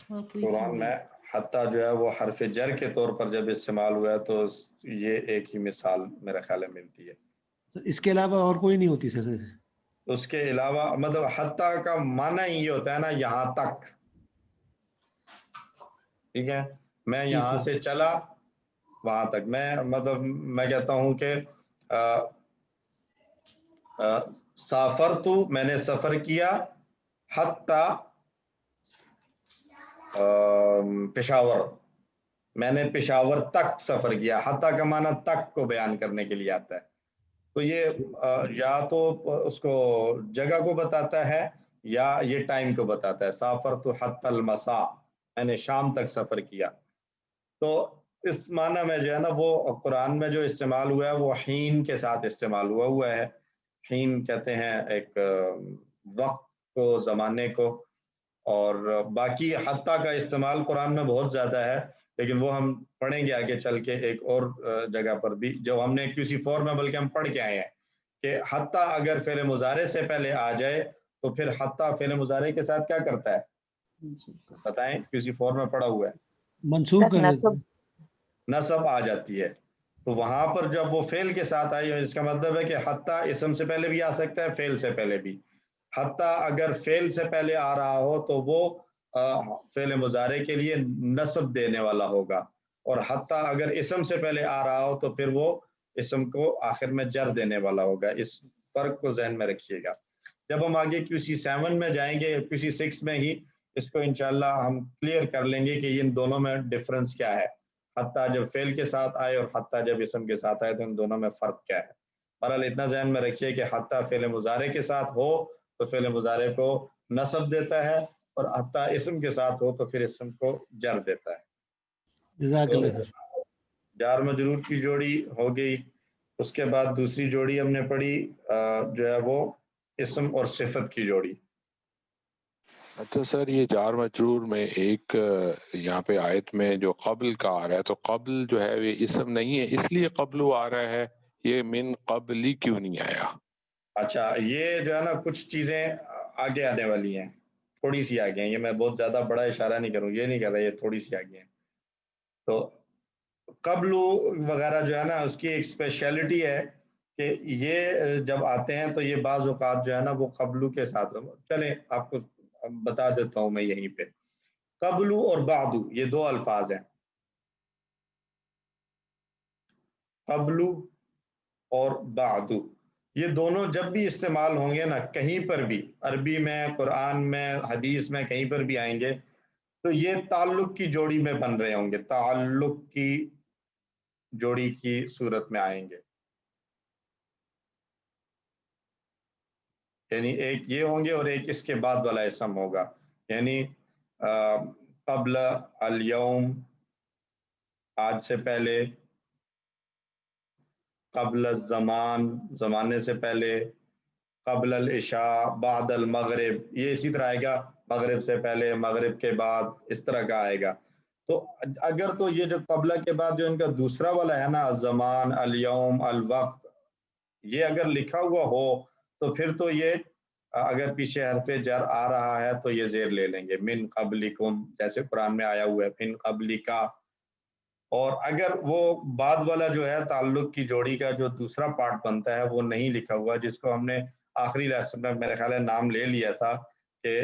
قرآن میں حتیٰ جو ہے وہ حرف جر کے طور پر جب استعمال ہوا ہے تو یہ ایک ہی مثال میرا خیال ہے ملتی ہے. اس کے علاوہ اور کوئی نہیں ہوتی سر؟ اس کے علاوہ مطلب حتیٰ کا معنی ہی یہ ہوتا ہے نا یہاں تک. ٹھیک ہے. میں یہاں سے چلا وہاں تک. میں مطلب میں کہتا ہوں کہ سافرتو میں نے سفر کیا حتیٰ پشاور، میں نے پشاور تک سفر کیا. حتیٰ کا معنی تک کو بیان کرنے کے لیے آتا ہے. تو یہ یا تو اس کو جگہ کو بتاتا ہے یا یہ ٹائم کو بتاتا ہے. سافرت حتیٰ المساء، میں نے شام تک سفر کیا. تو اس معنی میں جو ہے نا وہ قرآن میں جو استعمال ہوا ہے وہ حین کے ساتھ استعمال ہوا ہے. حین کہتے ہیں ایک وقت کو، زمانے کو. اور باقی حتیٰ کا استعمال قرآن میں بہت زیادہ ہے، لیکن وہ ہم پڑھیں گے آگے چل کے ایک اور جگہ پر بھی، جو ہم نے QC4 میں بلکہ ہم پڑھ کے آئے ہیں کہ حتیٰ اگر فعل مضارع سے پہلے آ جائے تو پھر حتیٰ فعل مضارع کے ساتھ کیا کرتا ہے بتائیں؟ QC4 میں پڑھا ہوا ہے، منصوب کر نصب آ جاتی ہے. تو وہاں پر جب وہ فعل کے ساتھ آئی، اس کا مطلب ہے کہ حتیٰ اسم سے پہلے بھی آ سکتا ہے، فعل سے پہلے بھی. حتیٰ اگر فعل سے پہلے آ رہا ہو تو وہ فعل مضارع کے لیے نصب دینے والا ہوگا، اور حتیٰ اگر اسم سے پہلے آ رہا ہو تو پھر وہ اسم کو آخر میں جر دینے والا ہوگا. اس فرق کو ذہن میں رکھیے گا. جب ہم آگے QC7 میں جائیں گے، QC6 میں ہی اس کو انشاءاللہ ہم کلیئر کر لیں گے کہ ان دونوں میں ڈفرنس کیا ہے. حتیٰ جب فعل کے ساتھ آئے اور حتیٰ جب اسم کے ساتھ آئے تو ان دونوں میں فرق کیا ہے. بہرحال اتنا ذہن میں رکھیے کہ حتیٰ فعل مضارع کے ساتھ ہو تو فعل مضارع کو نصب دیتا ہے، اور حتیٰ اسم کے ساتھ ہو تو پھر اسم کو جر دیتا ہے. جزاک اللہ سر. جار مجرور کی جوڑی ہو گئی. اس کے بعد دوسری جوڑی ہم نے پڑھی جو ہے وہ اسم اور صفت کی جوڑی. اچھا سر، یہ جار مجرور میں ایک یہاں پہ آیت میں جو قبل کا آ رہا ہے، تو قبل جو ہے یہ اسم نہیں ہے، اس لیے قبل آ رہا ہے، یہ من قبلی کیوں نہیں آیا؟ اچھا، یہ جو ہے نا کچھ چیزیں آگے آنے والی ہیں، تھوڑی سی آگے ہیں. یہ میں بہت زیادہ بڑا اشارہ نہیں کروں، یہ نہیں کر رہا، یہ تھوڑی سی آگے ہیں. تو قبل وغیرہ جو ہے نا اس کی ایک اسپیشلٹی ہے کہ یہ جب آتے ہیں تو یہ بعض اوقات جو ہے نا وہ قبلو کے ساتھ. چلیں آپ کو بتا دیتا ہوں میں یہیں پہ. قبلو اور بعدو یہ دو الفاظ ہیں. قبلو اور بعدو یہ دونوں جب بھی استعمال ہوں گے نا کہیں پر بھی، عربی میں، قرآن میں، حدیث میں، کہیں پر بھی آئیں گے تو یہ تعلق کی جوڑی میں بن رہے ہوں گے، تعلق کی جوڑی کی صورت میں آئیں گے. یعنی ایک یہ ہوں گے اور ایک اس کے بعد والا اسم ہوگا. یعنی قبل الیوم آج سے پہلے، قبل الزمان زمانے سے پہلے، قبل العشاء بعد المغرب یہ اسی طرح آئے گا، مغرب سے پہلے، مغرب کے بعد، اس طرح کا آئے گا. تو اگر تو یہ جو قبلہ کے بعد جو ان کا دوسرا والا ہے نا الزمان، الیوم، الوقت، یہ اگر لکھا ہوا ہو تو پھر تو یہ اگر پیچھے حرف جر آ رہا ہے تو یہ زیر لے لیں گے، من قبلکم جیسے قرآن میں آیا ہوا ہے، من قبلکا. اور اگر وہ بعد والا جو ہے تعلق کی جوڑی کا جو دوسرا پارٹ بنتا ہے وہ نہیں لکھا ہوا، جس کو ہم نے آخری لیسن میں میرے خیال ہے نام لے لیا تھا کہ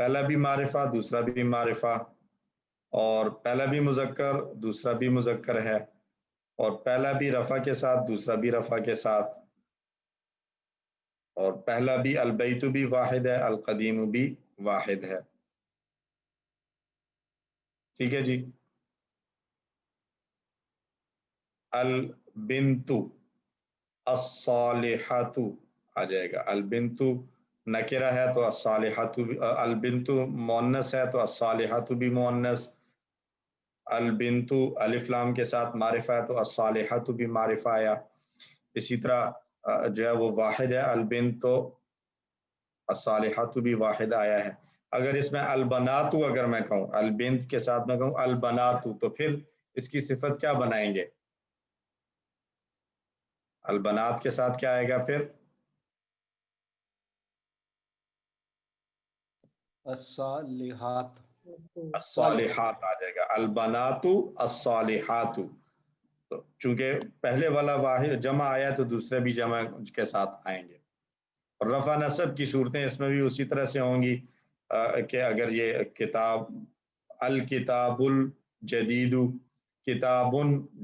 پہلا بھی معرفہ دوسرا بھی معرفہ، اور پہلا بھی مذکر دوسرا بھی مذکر ہے، اور پہلا بھی رفع کے ساتھ دوسرا بھی رفع کے ساتھ، اور پہلا بھی البیت بھی واحد ہے، القدیم بھی واحد ہے. ٹھیک ہے جی. البنت الصالحات آ جائے گا. البنت نکرہ ہے تو الصالحات البنت مؤنث ہے تو الصالحات بھی مؤنث. البنت الف لام کے ساتھ معرفہ ہے تو الصالحات بھی معرفہ آیا. اسی طرح جو ہے وہ واحد ہے البنت تو الصالحات بھی واحد آیا ہے. اگر اس میں البنات اگر میں کہوں البنت کے ساتھ میں کہوں البنات تو پھر اس کی صفت کیا بنائیں گے؟ البنات کے ساتھ کیا آئے گا پھر؟ الصالحات الصالحات آ جائے گا. البنات الصالحات. تو چونکہ پہلے والا واحد جمع آیا تو دوسرے بھی جمع کے ساتھ آئیں گے. اور رفع نصب کی صورتیں اس میں بھی اسی طرح سے ہوں گی کہ اگر یہ کتاب الکتاب الجدید کتاب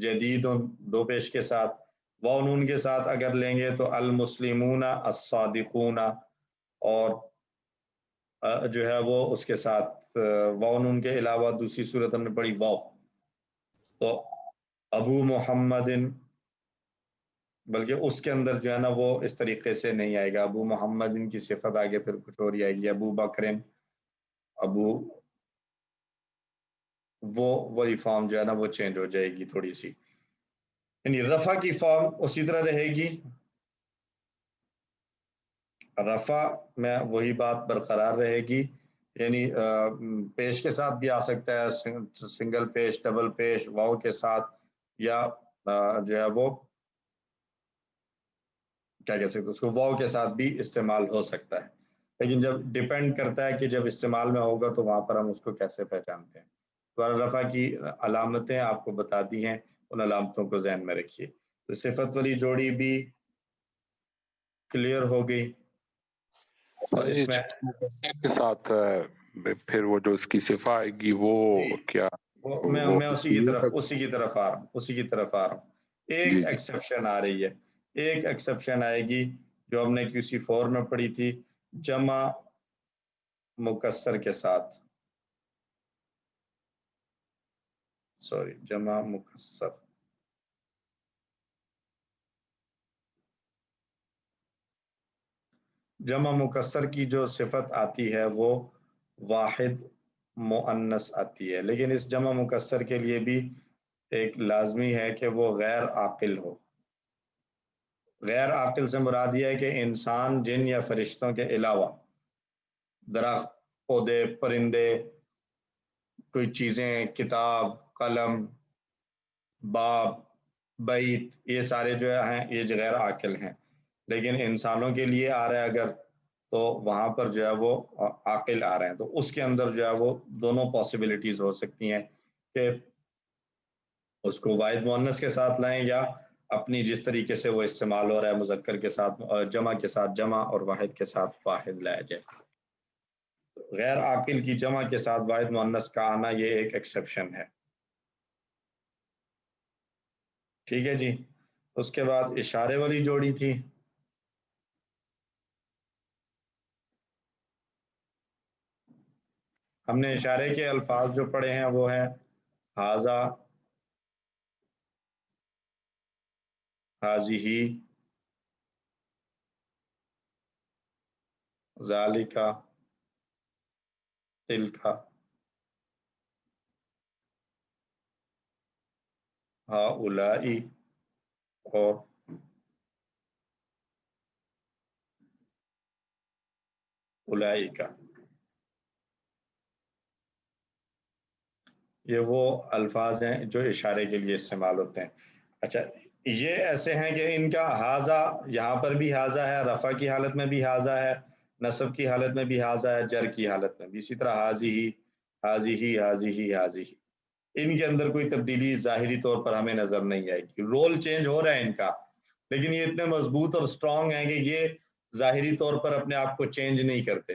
جدید دو پیش کے ساتھ، واو نون کے ساتھ اگر لیں گے تو المسلمون الصادقون، اور جو ہے وہ اس کے ساتھ واو نون کے علاوہ دوسری صورت ہم نے پڑھی واو، تو ابو محمد، بلکہ اس کے اندر جو ہے نا وہ اس طریقے سے نہیں آئے گا. ابو محمد ان کی صفت آگے پھر کچھ اور ہی آئے گی. ابو بکرن، ابو، وہ وہی فارم جو ہے نا وہ چینج ہو جائے گی تھوڑی سی. یعنی رفع کی فارم اسی طرح رہے گی. رفع میں وہی بات برقرار رہے گی، یعنی پیش کے ساتھ بھی آ سکتا ہے، سنگل پیش، ڈبل پیش، واو کے ساتھ، یا جو ہے وہ کیا کہہ سکتے اس کو واو کے ساتھ بھی استعمال ہو سکتا ہے. لیکن جب ڈیپینڈ کرتا ہے کہ جب استعمال میں ہوگا تو وہاں پر ہم اس کو کیسے پہچانتے ہیں. رفع کی علامتیں آپ کو بتا دی ہیں، ان علامتوں کو ذہن میں رکھیے. تو صفت والی جوڑی بھی کلیئر ہو گئی. اور اس میں کے ساتھ پھر وہ جو اس کی صفہ آئے گی وہ کیا؟ میں اسی کی طرف آ رہا ہوں. ایک ایکسیپشن آ رہی ہے، ایک ایکسیپشن آئے گی جو ہم نے QC4 میں پڑھی تھی، جمع مکسر کے ساتھ. جمع مکسر. جمع مکسر کی جو صفت آتی ہے وہ واحد مؤنث آتی ہے، لیکن اس جمع مکسر کے لیے بھی ایک لازمی ہے کہ وہ غیر عاقل ہو. غیر عاقل سے مراد یہ ہے کہ انسان، جن یا فرشتوں کے علاوہ درخت، پودے، پرندے، کوئی چیزیں، کتاب، قلم، باب، بیت، یہ سارے جو ہیں یہ غیر عاقل ہیں. لیکن انسانوں کے لیے آ رہا ہے اگر تو وہاں پر جو ہے وہ عاقل آ رہے ہیں، تو اس کے اندر جو ہے وہ دونوں پاسبلٹیز ہو سکتی ہیں کہ اس کو واحد مؤنث کے ساتھ لائیں یا اپنی جس طریقے سے وہ استعمال ہو رہا ہے مذکر کے ساتھ جمع کے ساتھ جمع اور واحد کے ساتھ واحد لایا جائے. غیر عاقل کی جمع کے ساتھ واحد مؤنث کا آنا یہ ایک ایکسیپشن ہے. ٹھیک ہے جی. اس کے بعد اشارے والی جوڑی تھی. ہم نے اشارے کے الفاظ جو پڑھے ہیں وہ ہیں ہاذا، ہاذیہی، ذالکا، تلکا، ہؤلائی اور اولئکا. یہ وہ الفاظ ہیں جو اشارے کے لیے استعمال ہوتے ہیں. اچھا، یہ ایسے ہیں کہ ان کا ہاذا، یہاں پر بھی ہاذا ہے، رفع کی حالت میں بھی ہاذا ہے، نصب کی حالت میں بھی ہاذا ہے، جر کی حالت میں بھی. اسی طرح ہاذیہی، ہاذیہی، ہاذیہی، ہاذیہی. ان کے اندر کوئی تبدیلی ظاہری طور پر ہمیں نظر نہیں آئے گی. رول چینج ہو رہا ہے ان کا، لیکن یہ اتنے مضبوط اور اسٹرانگ ہیں کہ یہ ظاہری طور پر اپنے آپ کو چینج نہیں کرتے.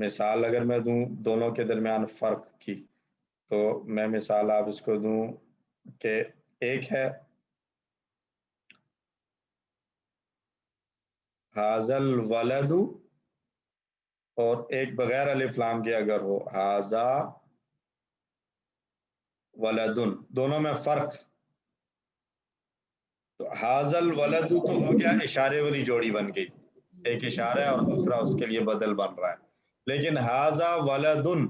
مثال اگر میں دوں دونوں کے درمیان فرق کی، تو میں مثال آپ اس کو دوں کہ ایک ہے حاضل ولد، اور ایک بغیر الف لام کے اگر ہو حاضا ولدن، دونوں میں فرق. تو حاضل ولد تو ہو گیا اشارے والی جوڑی بن گئی، ایک اشارہ ہے اور دوسرا اس کے لیے بدل بن رہا ہے. لیکن حاضا ولدن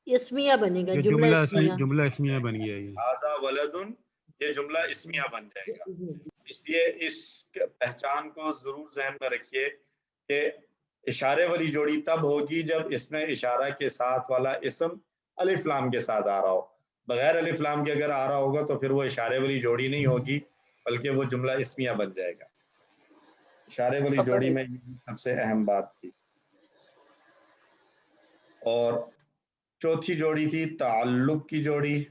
اسمیہ بنے گا، جملہ اسمیہ. جملہ اسمیہ بن گیا یہ. حاضا ولدن یہ جملہ اسمیہ بن جائے گا. اس لیے اس پہچان کو ضرور ذہن میں رکھیے کہ اشارے والی جوڑی تب ہوگی جب اس میں اشارہ کے ساتھ والا اسم الف لام کے ساتھ آ رہا ہو. بغیر الف لام کے اگر آ رہا ہوگا تو پھر وہ اشارے والی جوڑی نہیں ہوگی، بلکہ وہ جملہ اسمیہ بن جائے گا. اشارے والی جوڑی میں سب سے اہم بات تھی. اور چوتھی جوڑی تھی تعلق کی جوڑی.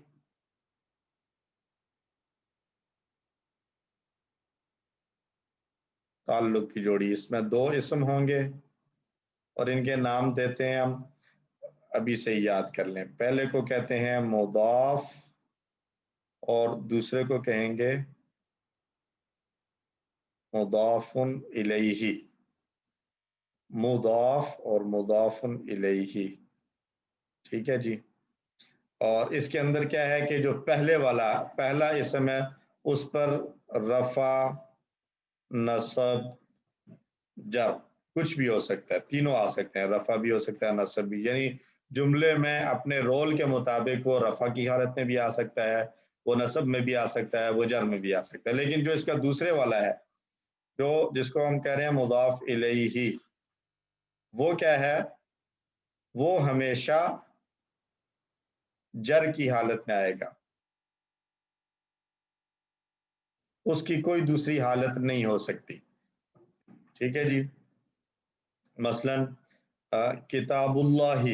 تعلق کی جوڑی، اس میں دو اسم ہوں گے اور ان کے نام دیتے ہیں ہم، ابھی سے یاد کر لیں. پہلے کو کہتے ہیں مضاف اور دوسرے کو کہیں گے مضاف الیہ. مضاف اور مضاف الیہ، ٹھیک ہے جی. اور اس کے اندر کیا ہے کہ جو پہلا اسم ہے اس پر رفع، نصب، جر کچھ بھی ہو سکتا ہے، تینوں آ سکتے ہیں. رفع بھی ہو سکتا ہے، نصب بھی، یعنی جملے میں اپنے رول کے مطابق وہ رفع کی حالت میں بھی آ سکتا ہے، وہ نصب میں بھی آ سکتا ہے، وہ جر میں بھی آ سکتا ہے. لیکن جو اس کا دوسرے والا ہے، جو جس کو ہم کہہ رہے ہیں مضاف الیہ، وہ کیا ہے؟ وہ ہمیشہ جر کی حالت میں آئے گا، اس کی کوئی دوسری حالت نہیں ہو سکتی. ٹھیک ہے جی. مثلا کتاب اللہ،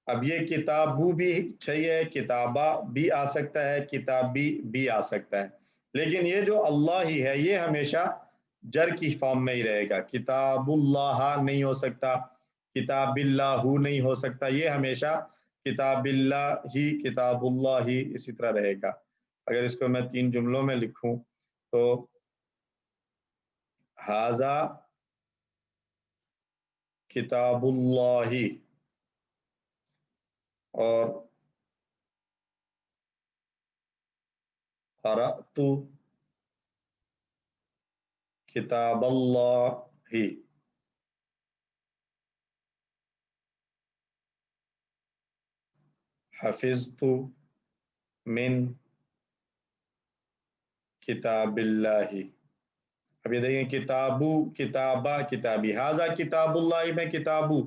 اب یہ کتابو بھی چاہیے، کتابہ بھی آ سکتا ہے، کتابی بھی آ سکتا ہے، لیکن یہ جو اللہ ہی ہے یہ ہمیشہ جر کی فارم میں ہی رہے گا. کتاب اللہ نہیں ہو سکتا، کتاب اللہ نہیں ہو سکتا، یہ ہمیشہ کتاب اللہ ہی، کتاب اللہ ہی اسی طرح رہے گا. اگر اس کو میں 3 جملوں میں لکھوں تو ھذا کتاب اللہ اور قرأت کتاب اللہ، حفظت من کتاب اللہ. اب یہ دیکھیں کتابو، کتابہ، کتابی. ھذا کتاب اللہ میں کتابو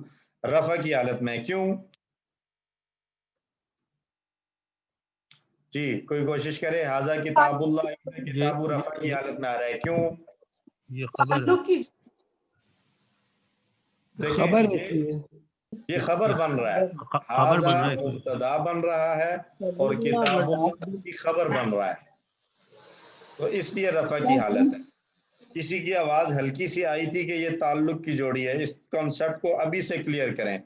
رفع کی حالت میں. کیوں جی؟ کوئی کوشش کرے. ھذا کتاب اللہ میں کتابو رفع کی حالت میں آ رہا ہے، کیوں؟ یہ خبر ہے، خبر یہ خبر بن رہا ہے. خبر بن رہا ہے، مبتدا بن رہا ہے اور کتاب اللہ کی خبر بن رہا ہے، تو اس لیے رفع کی حالت ہے. کسی کی آواز ہلکی سی آئی تھی کہ یہ تعلق کی جوڑی ہے. اس کانسیپٹ کو ابھی سے کلیئر کریں.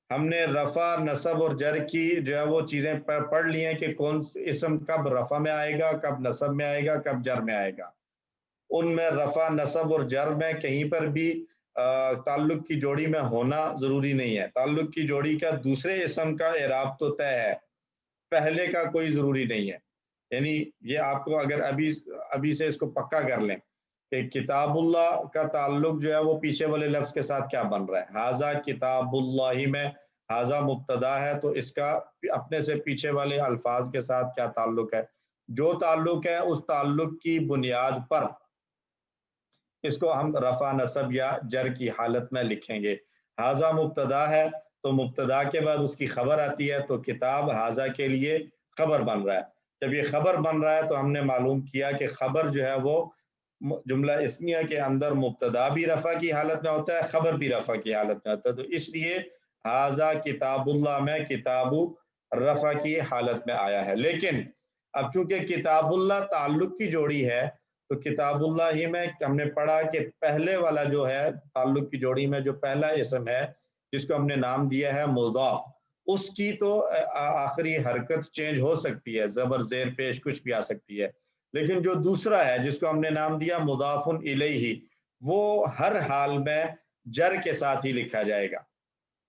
ہم نے رفع، نصب اور جر کی جو ہے وہ چیزیں پڑھ لی ہیں کہ کون اسم کب رفع میں آئے گا، کب نصب میں آئے گا، کب جر میں آئے گا. ان میں رفع، نصب اور جر میں کہیں پر بھی تعلق کی جوڑی میں ہونا ضروری نہیں ہے. تعلق کی جوڑی کا دوسرے اسم کا اعراب تو طے ہے، پہلے کا کوئی ضروری نہیں ہے. یعنی یہ آپ کو اگر ابھی سے اس کو پکا کر لیں کہ کتاب اللہ کا تعلق جو ہے وہ پیچھے والے لفظ کے ساتھ کیا بن رہا ہے. ھذا کتاب اللہ میں ھذا مبتدا ہے تو اس کا اپنے سے پیچھے والے الفاظ کے ساتھ کیا تعلق ہے. جو تعلق ہے اس تعلق کی بنیاد پر اس کو ہم رفع، نصب یا جر کی حالت میں لکھیں گے. ھذا مبتدا ہے تو مبتدا کے بعد اس کی خبر آتی ہے، تو کتاب ھذا کے لیے خبر بن رہا ہے. جب یہ خبر بن رہا ہے تو ہم نے معلوم کیا کہ خبر جو ہے وہ جملہ اسمیہ کے اندر مبتدا بھی رفع کی حالت میں ہوتا ہے، خبر بھی رفع کی حالت میں ہوتا ہے. تو اس لیے ھذا کتاب اللہ میں کتاب رفع کی حالت میں آیا ہے. لیکن اب چونکہ کتاب اللہ تعلق کی جوڑی ہے تو کتاب اللہ ہی میں ہم نے پڑھا کہ پہلے والا جو ہے تعلق کی جوڑی میں جو پہلا اسم ہے جس کو ہم نے نام دیا ہے مضاف، اس کی تو آخری حرکت چینج ہو سکتی ہے، زبر زیر پیش کچھ بھی آ سکتی ہے، لیکن جو دوسرا ہے جس کو ہم نے نام دیا مضاف الیہ، وہ ہر حال میں جر کے ساتھ ہی لکھا جائے گا،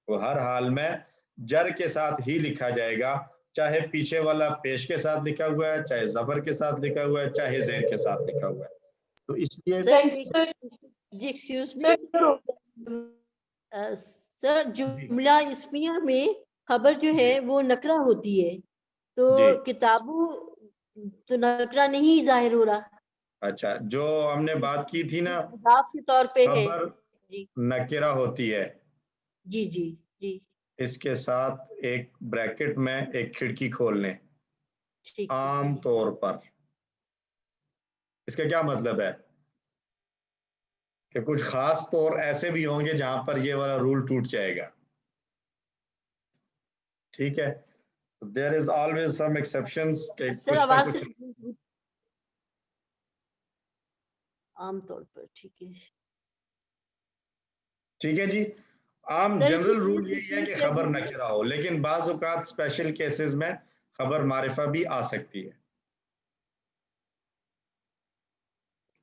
وہ ہر حال میں جر کے ساتھ ہی لکھا جائے گا، چاہے پیچھے والا پیش کے ساتھ لکھا ہوا ہے، چاہے زبر کے ساتھ لکھا ہوا ہے، چاہے زیر کے ساتھ لکھا ہوا ہے. تو اس لیے جی ایکسکیوز می سر، جملہ اسمیہ میں خبر جو ہے وہ نکرہ ہوتی ہے، تو کتابوں تو نکرہ نہیں ظاہر ہو رہا. اچھا، جو ہم نے بات کی تھی نا مضاف کے طور پہ ہے. خبر نکرہ ہوتی ہے، جی جی جی، اس کے ساتھ ایک بریکٹ میں ایک کھڑکی کھول لیں. عام طور پر اس کا کیا مطلب ہے کہ کچھ خاص طور ایسے بھی ہوں گے جہاں پر یہ والا رول ٹوٹ جائے گا. ٹھیک ہے، there is always some exceptions کہ سر کچھ نہ آواز کچھ عام طور پر. ٹھیک ہے ٹھیک ہے جی، عام سر، جنرل رول یہی ہے کہ خبر نہ نکرہ ہو، لیکن بعض اوقات اسپیشل کیسز میں خبر معرفہ بھی آ سکتی ہے.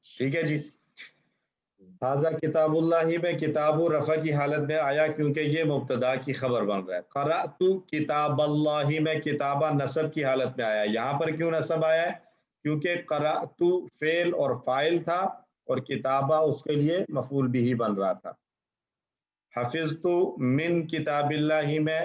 ٹھیک ہے جی، حاضہ کتاب اللہ میں کتاب رفع کی حالت میں آیا کیونکہ یہ مبتدا کی خبر بن رہا ہے. قرأت کتاب اللہ میں کتابہ نصب کی حالت میں آیا. یہاں پر کیوں نصب آیا ہے؟ کیونکہ قرأت فعل اور فاعل تھا اور کتابہ اس کے لیے مفعول بھی بن رہا تھا. حفظت من کتاب اللہ میں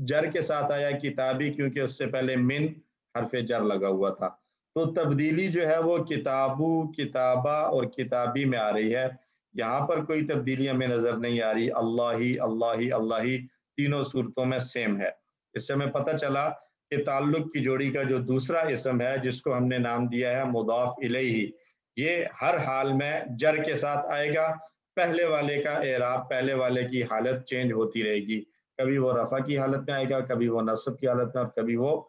جر کے ساتھ آیا کتابی کیونکہ اس سے پہلے من حرف جر لگا ہوا تھا. تو تبدیلی جو ہے وہ کتابو، کتابہ اور کتابی میں آ رہی ہے. یہاں پر کوئی تبدیلی ہمیں نظر نہیں آ رہی. اللہ اللہ اللہ تینوں صورتوں میں سیم ہے. اس سے ہمیں پتہ چلا کہ تعلق کی جوڑی کا جو دوسرا اسم ہے جس کو ہم نے نام دیا ہے مضاف الیہ، یہ ہر حال میں جر کے ساتھ آئے گا. پہلے والے کا اعراب، پہلے والے کی حالت چینج ہوتی رہے گی، کبھی وہ رفع کی حالت میں آئے گا، کبھی وہ نصب کی حالت میں، اور کبھی وہ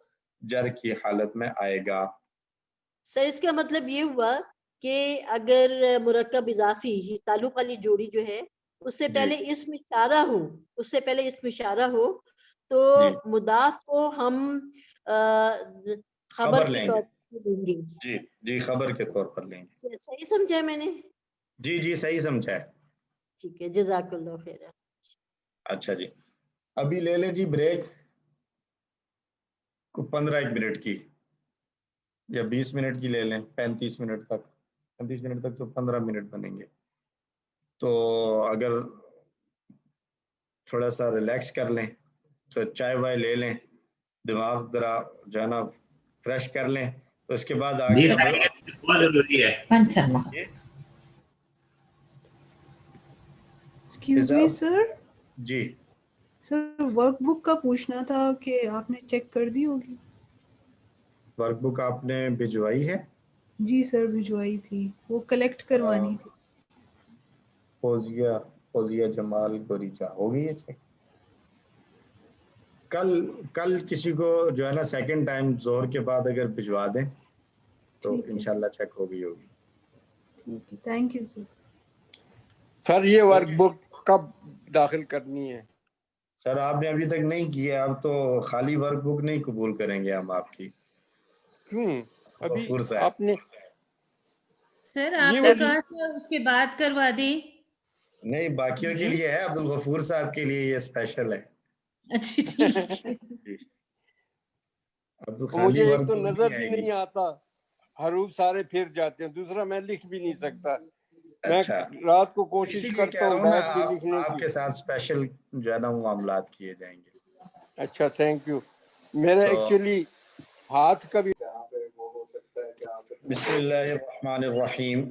جر کی حالت میں آئے گا. سر اس کا مطلب یہ ہوا کہ اگر مرکب اضافی تعلق والی جوڑی جو ہے اس سے پہلے اسم اشارہ ہو، اس سے پہلے اسم اشارہ ہو تو مضاف کو ہم خبر کے طور پر لیں گے. جی جی، خبر کے طور پر لیں گے. صحیح سمجھا میں نے؟ جی جی صحیح سمجھا ہے. ٹھیک ہے، جزاک اللہ خیر. اچھا جی، ابھی لے لیں جی بریک 15 منٹ کی یا 20 منٹ کی لے لیں، 35 منٹ تک. 35 منٹ تک تو 15 منٹ بنیں گے. تو اگر تھوڑا سا ریلیکس کر لیں تو چائے وائے لے لیں، دماغ ذرا جو ہے نا فریش کر لیں، تو اس کے بعد آگے بہت ضروری ہے. ایکسکیوز می سر. جی سر ورک بک کا پوچھنا تھا کہ آپ نے چیک کر دی ہوگی. ورک بک آپ نے بھجوائی ہے؟ جی سر بھجوائی تھی، وہ کلیکٹ کروانی تھی. فوزیہ جمال گوریچا ہو گئی ہے چیک؟ کل کسی کو جو ہے نا سیکنڈ ٹائم ظہر کے بعد اگر بھجوا دیں تو انشاءاللہ چیک ہو گئی ہوگی. ٹھیک ہے، تھینک یو سر. سر یہ ورک بک کب داخل کرنی ہے؟ سر آپ نے ابھی تک نہیں کیا، اب تو خالی ورک بک نہیں قبول کریں گے ہم آپ کی. کیوں؟ ابھی آپ نے سر آپ نے کہا تھا اس کے بعد کروا دیں. نہیں، باقیوں کے لیے ہے، عبدالغفور صاحب کے لیے یہ اسپیشل ہے. اچھا ٹھیک. مجھے ایک تو نظر بھی نہیں آتا، حروف سارے پھر جاتے ہیں، دوسرا میں لکھ بھی نہیں سکتا. میں رات کو کوشش کرتا ہوں بیٹھ کے لکھنے کی. آپ کے ساتھ اسپیشل جو ہے نا معاملات کیے جائیں گے. اچھا تھینک یو. میرا ایکچولی ہاتھ کا بھی. بسم اللہ الرحمن الرحیم،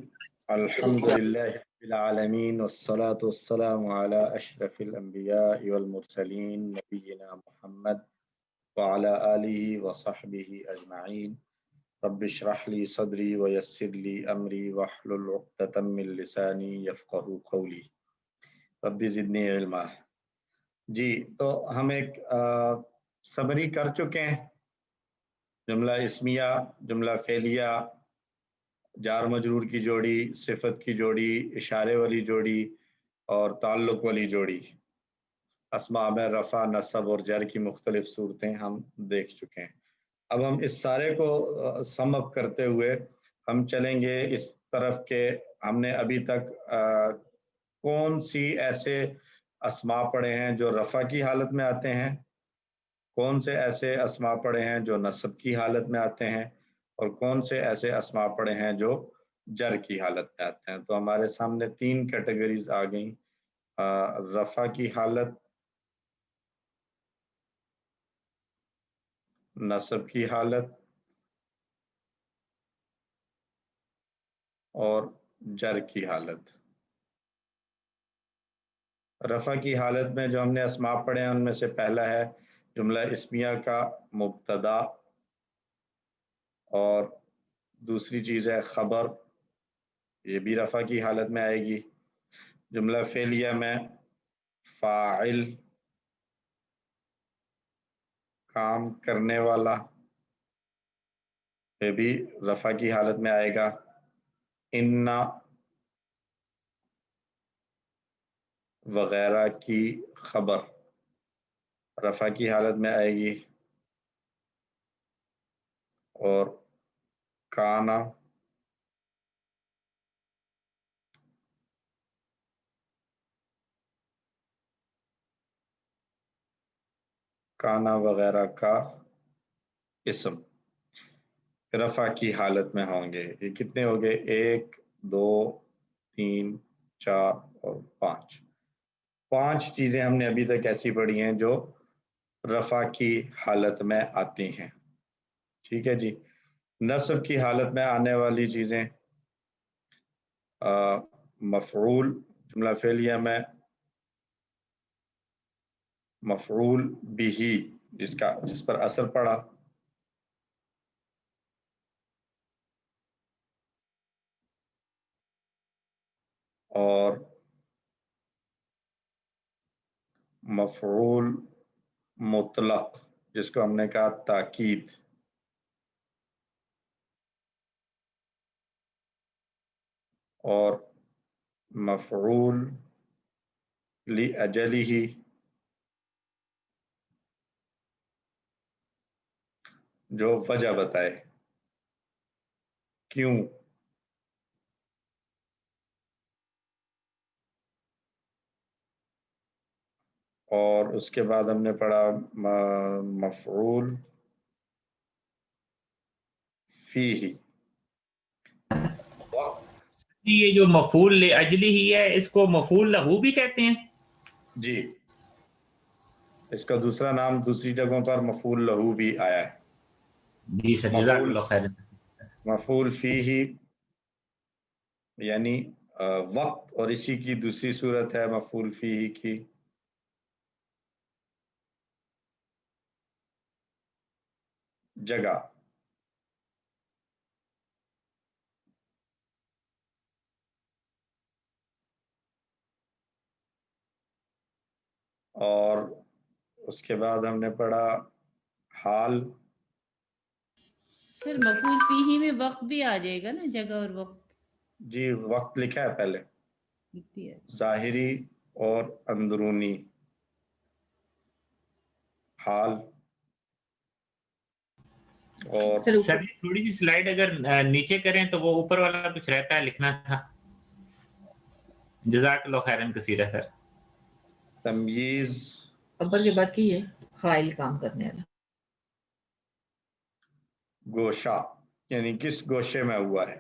الحمد للہ رب العالمین والصلاة والسلام علی اشرف الانبیاء والمرسلین نبینا محمد وعلی آلہ وصحبہ اجمعین. رب اشرح لی صدری ویسر لی امری واحلل عقدۃ من لسانی یفقہوا قولی رب زدنی علما. جی تو ہم ایک سمری کر چکے ہیں، جملہ اسمیہ، جملہ فعلیہ جار مجرور کی جوڑی، صفت کی جوڑی، اشارے والی جوڑی اور تعلق والی جوڑی، اسماء میں رفع، نصب اور جر کی مختلف صورتیں ہم دیکھ چکے ہیں۔ اب ہم اس سارے کو سم اپ کرتے ہوئے ہم چلیں گے اس طرف کہ ہم نے ابھی تک کون سی ایسے اسماء پڑھے ہیں جو رفع کی حالت میں آتے ہیں، کون سے ایسے اسماء پڑھے ہیں جو نصب کی حالت میں آتے ہیں، اور کون سے ایسے اسماء پڑھے ہیں جو جر کی حالت میں آتے ہیں۔ تو ہمارے سامنے 3 کیٹیگریز آ گئیں، رفع کی حالت، نصب کی حالت اور جر کی حالت۔ رفع کی حالت میں جو ہم نے اسماء پڑھے ہیں ان میں سے پہلا ہے جملہ اسمیہ کا مبتدا، اور دوسری چیز ہے خبر، یہ بھی رفع کی حالت میں آئے گی۔ جملہ فعلیہ میں فاعل، کام کرنے والا، یہ بھی رفع کی حالت میں آئے گا۔ ان وغیرہ کی خبر رفع کی حالت میں آئے گی، اور کانا وغیرہ کا اسم رفع کی حالت میں ہوں گے۔ یہ کتنے ہو گئے؟ 1 2 3 4 اور 5۔ 5 چیزیں ہم نے ابھی تک ایسی پڑھی ہیں جو رفع کی حالت میں آتی ہیں، ٹھیک ہے جی۔ نصب کی حالت میں آنے والی چیزیں مفعول، جملہ فعلیہ میں مفعول بھی جس پر اثر پڑا، اور مفعول مطلق جس کو ہم نے کہا تاکید، اور مفعول لأجلہ جو وجہ بتائے کیوں۔ اور اس کے بعد ہم نے پڑھا مفعول فیہ۔ یہ جو مفعول لأجلہ ہی ہے اس کو مفعول لہو بھی کہتے ہیں؟ جی، اس کا دوسرا نام دوسری جگہوں پر مفعول لہو بھی آیا ہے۔ جی سر، جزاک اللہ خیر۔ مفعول فیہ یعنی وقت، اور اسی کی دوسری صورت ہے مفعول فیہ کی جگہ۔ اور اس کے بعد ہم نے پڑھا حال۔ سر مفعول فیہ میں وقت بھی آ جائے گا نا، جگہ اور وقت؟ جی، وقت لکھا ہے پہلے، ظاہری اور اندرونی حال۔ اور سر تھوڑی سی سلائیڈ اگر نیچے کریں تو وہ اوپر والا کچھ رہتا ہے، لکھنا تھا۔ جزاک اللہ خیرن کثیرہ سر۔ تمییز خبر کے بعد کی ہے فاعل، کام کرنے والا۔ گوشہ یعنی کس گوشے میں ہوا ہے،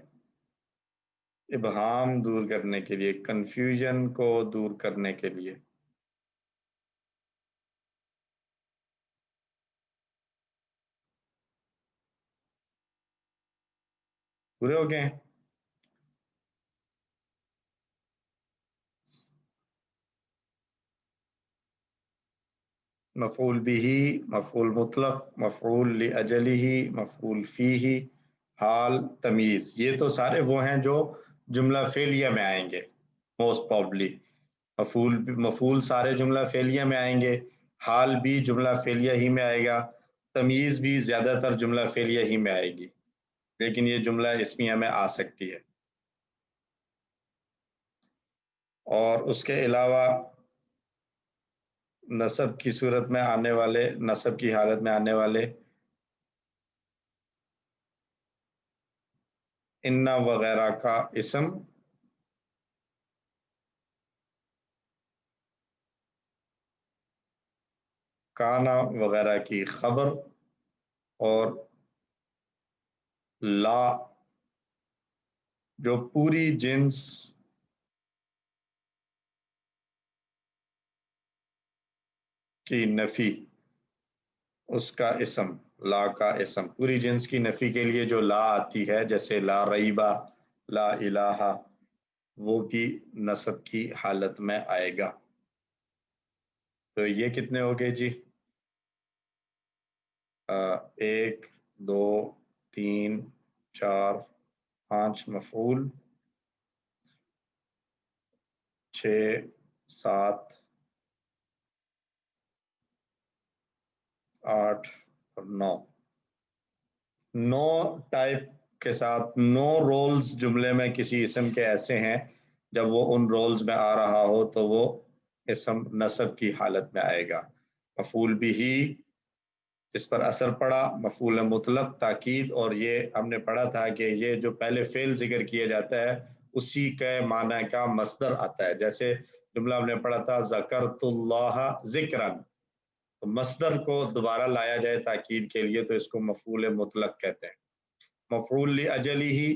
ابہام دور کرنے کے لیے، کنفیوژن کو دور کرنے کے لیے۔ پورے ہو گئے ہیں؟ مفعول بھی، مفعول مطلق، مفعول لأجلہ، مفعول فیہ، حال، تمیز، یہ تو سارے وہ ہیں جو جملہ فعلیہ میں آئیں گے موسٹ پروبلی۔ مفعول سارے جملہ فعلیہ میں آئیں گے، حال بھی جملہ فعلیہ ہی میں آئے گا، تمیز بھی زیادہ تر جملہ فعلیہ ہی میں آئے گی۔ لیکن یہ جملہ اسمیہ میں آ سکتی ہے. اور اس کے علاوہ نصب کی صورت میں آنے والے، نصب کی حالت میں آنے والے انا وغیرہ کا اسم کانا وغیرہ کی خبر اور لا جو پوری جنس کی نفی، اس کا اسم، لا کا اسم، پوری جنس کی نفی کے لیے جو لا آتی ہے، جیسے لا ریبہ، لا الہ، وہ بھی نصب کی حالت میں آئے گا. تو یہ کتنے ہو گئے جی؟ 1 2 3 4 5 مفعول، 6 7 8 اور 9 ٹائپ کے ساتھ 9 رولز جملے میں کسی اسم کے ایسے ہیں جب وہ ان رولز میں آ رہا ہو تو وہ اسم نصب کی حالت میں آئے گا. مفعول بھی اس پر اثر پڑا، مفعول مطلق، تاکید، اور یہ ہم نے پڑھا تھا کہ یہ جو پہلے فعل ذکر کیا جاتا ہے اسی کے معنی کا مصدر آتا ہے. جیسے جملہ ہم نے پڑھا تھا ذکرت اللہ ذکرن، تو مصدر کو دوبارہ لایا جائے تاکید کے لیے تو اس کو مفعول مطلق کہتے ہیں. مفعول لاجلہ،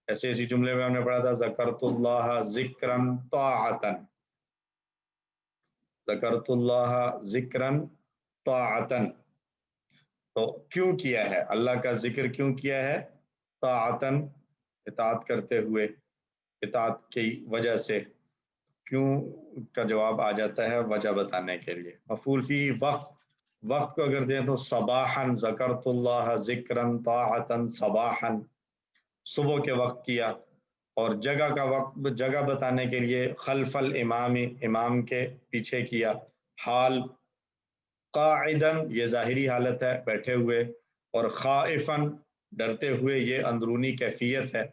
ایسے اسی جملے میں ہم نے پڑھا تھا ذکرت اللہ ذکرن طاعتن، ذکرت اللہ ذکرن طاعتن. تو کیوں کیا ہے اللہ کا ذکر، کیوں کیا ہے؟ طاعتن، اطاعت کرتے ہوئے، اطاعت کی وجہ سے. کیوں کا جواب آ جاتا ہے وجہ بتانے کے لیے. مفعول فی وقت، وقت کو اگر دیں تو صباحاً، ذکرت اللہ ذکراً طاعتاً صباحاً، صبح کے وقت کیا. اور جگہ کا وقت، جگہ بتانے کے لیے خلف الامام، امام کے پیچھے کیا. حال قاعداً، یہ ظاہری حالت ہے بیٹھے ہوئے، اور خائفاً، ڈرتے ہوئے، یہ اندرونی کیفیت ہے.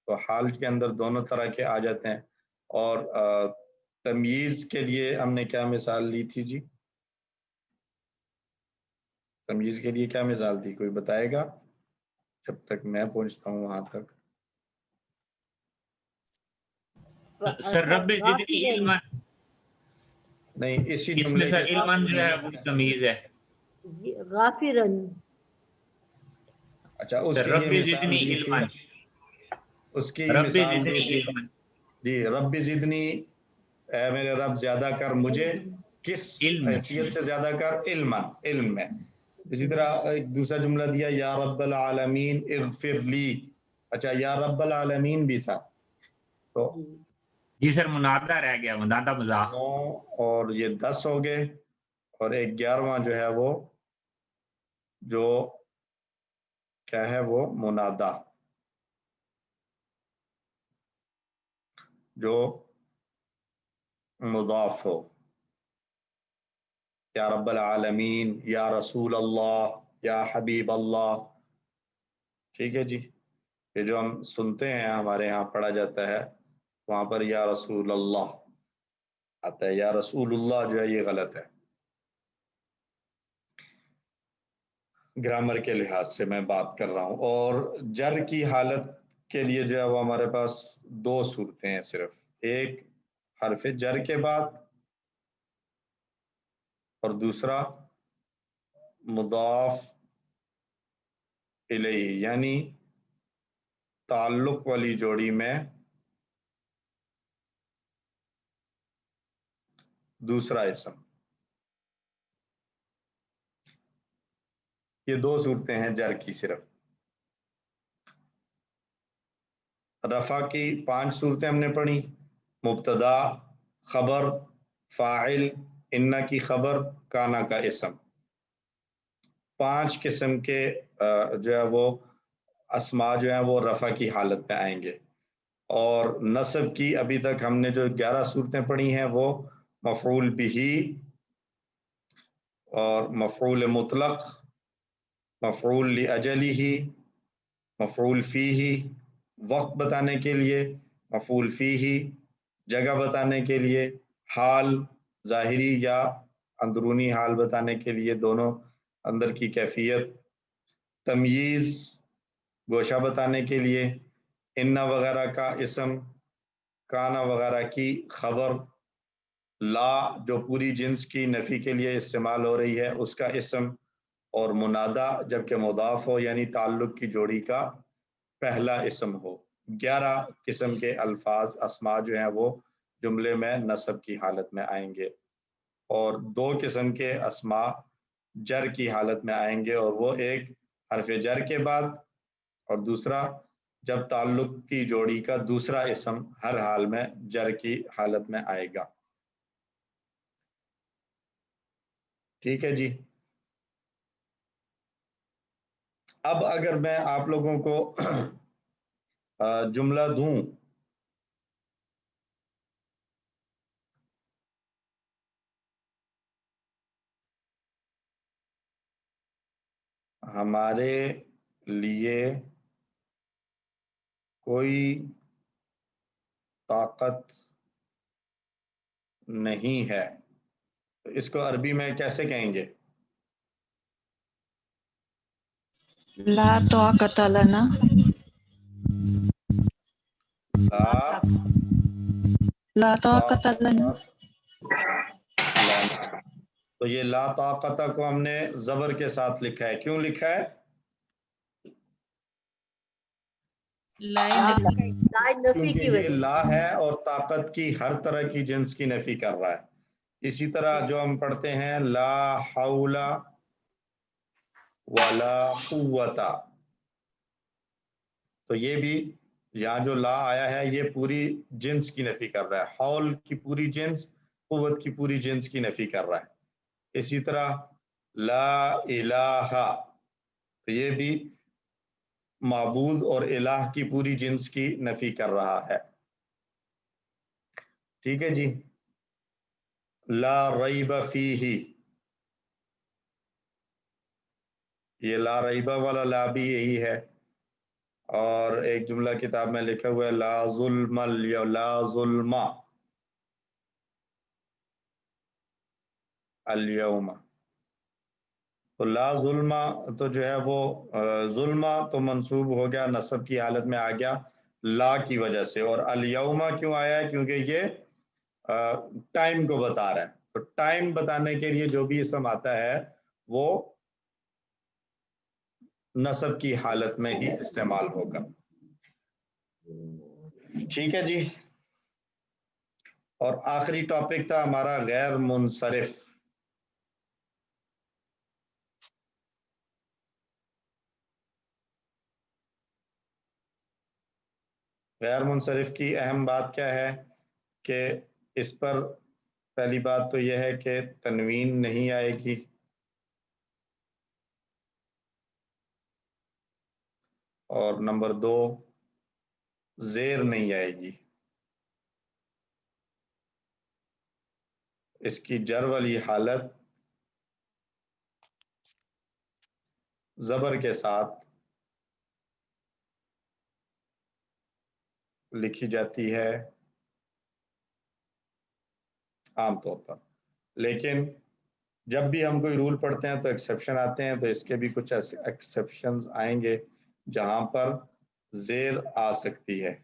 تو حال کے اندر دونوں طرح کے آ جاتے ہیں. اور تمییز کے لیے ہم نے کیا مثال لی تھی جی؟ تمییز کے لیے کیا مثال تھی، کوئی بتائے گا جب تک میں پہنچتا ہوں وہاں تک؟ سر رب زدنی علما، نہیں، اسی اس میں جملے سر کے علماً جو ہے وہ تمیز ہے. غافرن، اچھا، اس سر کی رب یہ مثال زدنی دی تھی، علما، اس کی رب مثال دی زدنی تھی علما. جی، رب زدنی، اے میرے رب زیادہ کر مجھے، کس علم، حیثیت سے زیادہ کر؟ علم، علم میں. اسی طرح ایک دوسرا جملہ دیا یا رب العالمین اغفر لی. اچھا، یا رب العالمین بھی تھا. تو جی سر منادہ رہ گیا، منادہ مضاف. 9 اور یہ 10 ہو گئے، اور ایک 11واں جو ہے وہ جو کیا ہے، وہ منادہ، جو مضاف ہو. یا رب العالمین، یا رسول اللہ، یا حبیب اللہ. ٹھیک ہے جی. یہ جو ہم سنتے ہیں ہمارے یہاں پڑھا جاتا ہے، وہاں پر یا رسول اللہ آتا ہے، یا رسول اللہ جو ہے یہ غلط ہے. گرامر کے لحاظ سے میں بات کر رہا ہوں. اور جر کی حالت کے لیے جو ہے وہ ہمارے پاس 2 صورتیں ہیں صرف. ایک حرف جر کے بعد، اور دوسرا مضاف الیہ، یعنی تعلق والی جوڑی میں دوسرا اسم. یہ 2 صورتیں ہیں جر کی صرف. رفع کی 5 صورتیں ہم نے پڑھی، مبتدا، خبر، فاعل، انا کی خبر، کانا کا اسم. 5 قسم کے جو ہے وہ اسماء جو ہیں وہ رفع کی حالت میں آئیں گے. اور نصب کی ابھی تک ہم نے جو 11 صورتیں پڑھی ہیں وہ مفعول بہ، اور مفعول مطلق، مفعول لاجلہ، مفعول فیہ وقت بتانے کے لیے، مفعول فیہ جگہ بتانے کے لیے، حال ظاہری یا اندرونی حال بتانے کے لیے، دونوں اندر کی کیفیت، تمییز گوشہ بتانے کے لیے، انا وغیرہ کا اسم، کانا وغیرہ کی خبر، لا جو پوری جنس کی نفی کے لیے استعمال ہو رہی ہے اس کا اسم، اور منادا جبکہ مضاف ہو یعنی تعلق کی جوڑی کا پہلا اسم ہو۔ 11 قسم کے الفاظ اسماء جو ہیں وہ جملے میں نصب کی حالت میں آئیں گے، اور 2 قسم کے اسماء جر کی حالت میں آئیں گے، اور وہ ایک حرف جر کے بعد، اور دوسرا جب تعلق کی جوڑی کا دوسرا اسم ہر حال میں جر کی حالت میں آئے گا۔ ٹھیک ہے جی۔ اب اگر میں آپ لوگوں کو جملہ دوں ہمارے لیے کوئی طاقت نہیں ہے، تو اس کو عربی میں کیسے کہیں گے؟ لا طاقت لنا، لا طاقت لنا، تو یہ لا طاقت کو ہم نے زبر کے ساتھ لکھا ہے، کیوں لکھا ہے؟ کیونکہ یہ لا ہے اور طاقت کی ہر طرح کی جنس کی نفی کر رہا ہے۔ اسی طرح جو ہم پڑھتے ہیں لا حول ولا قوت، تو یہ بھی یہاں جو لا آیا ہے یہ پوری جنس کی نفی کر رہا ہے، حول کی پوری جنس، قوت کی پوری جنس کی نفی کر رہا ہے۔ اسی طرح لا الہ، تو یہ بھی معبود اور الہ کی پوری جنس کی نفی کر رہا ہے۔ ٹھیک ہے جی۔ لا ریب فیہ، یہ لا ریبہ والا لا بھی یہی ہے، اور ایک جملہ کتاب میں لکھا ہوا ہے لا ظلم لا ظلم اليوم، تو لا ظلم تو جو ہے وہ ظلم تو منصوب ہو گیا، نصب کی حالت میں آ گیا لا کی وجہ سے، اور الیوم کیوں آیا ہے؟ کیونکہ یہ ٹائم کو بتا رہا ہے، تو ٹائم بتانے کے لیے جو بھی اسم آتا ہے وہ نصب کی حالت میں ہی استعمال ہوگا۔ ٹھیک ہے جی۔ اور آخری ٹاپک تھا ہمارا غیر منصرف۔ غیر منصرف کی اہم بات کیا ہے کہ اس پر پہلی بات تو یہ ہے کہ تنوین نہیں آئے گی، اور نمبر 2 زیر نہیں آئے گی، اس کی جر والی حالت زبر کے ساتھ لکھی جاتی ہے عام طور پر، لیکن جب بھی ہم کوئی رول پڑھتے ہیں تو ایکسیپشن آتے ہیں، تو اس کے بھی کچھ ایکسیپشنز آئیں گے جہاں پر زیر آ سکتی ہے۔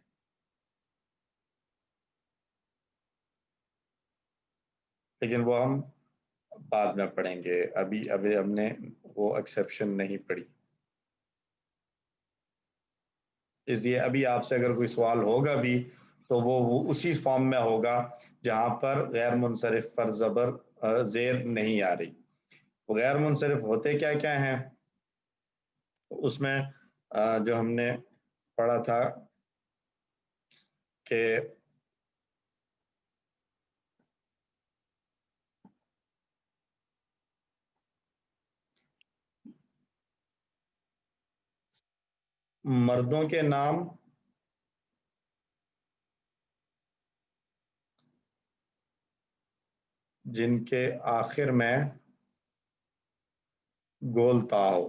لیکن وہ ہم بعد میں پڑھیں گے، ابھی ہم نے وہ ایکسیپشن نہیں پڑھی، اس لیے ابھی آپ سے اگر کوئی سوال ہوگا بھی تو وہ اسی فارم میں ہوگا جہاں پر غیر منصرف پر زیر نہیں آ رہی۔ غیر منصرف ہوتے کیا کیا ہیں؟ اس میں جو ہم نے پڑھا تھا کہ مردوں کے نام جن کے آخر میں گول تا ہو،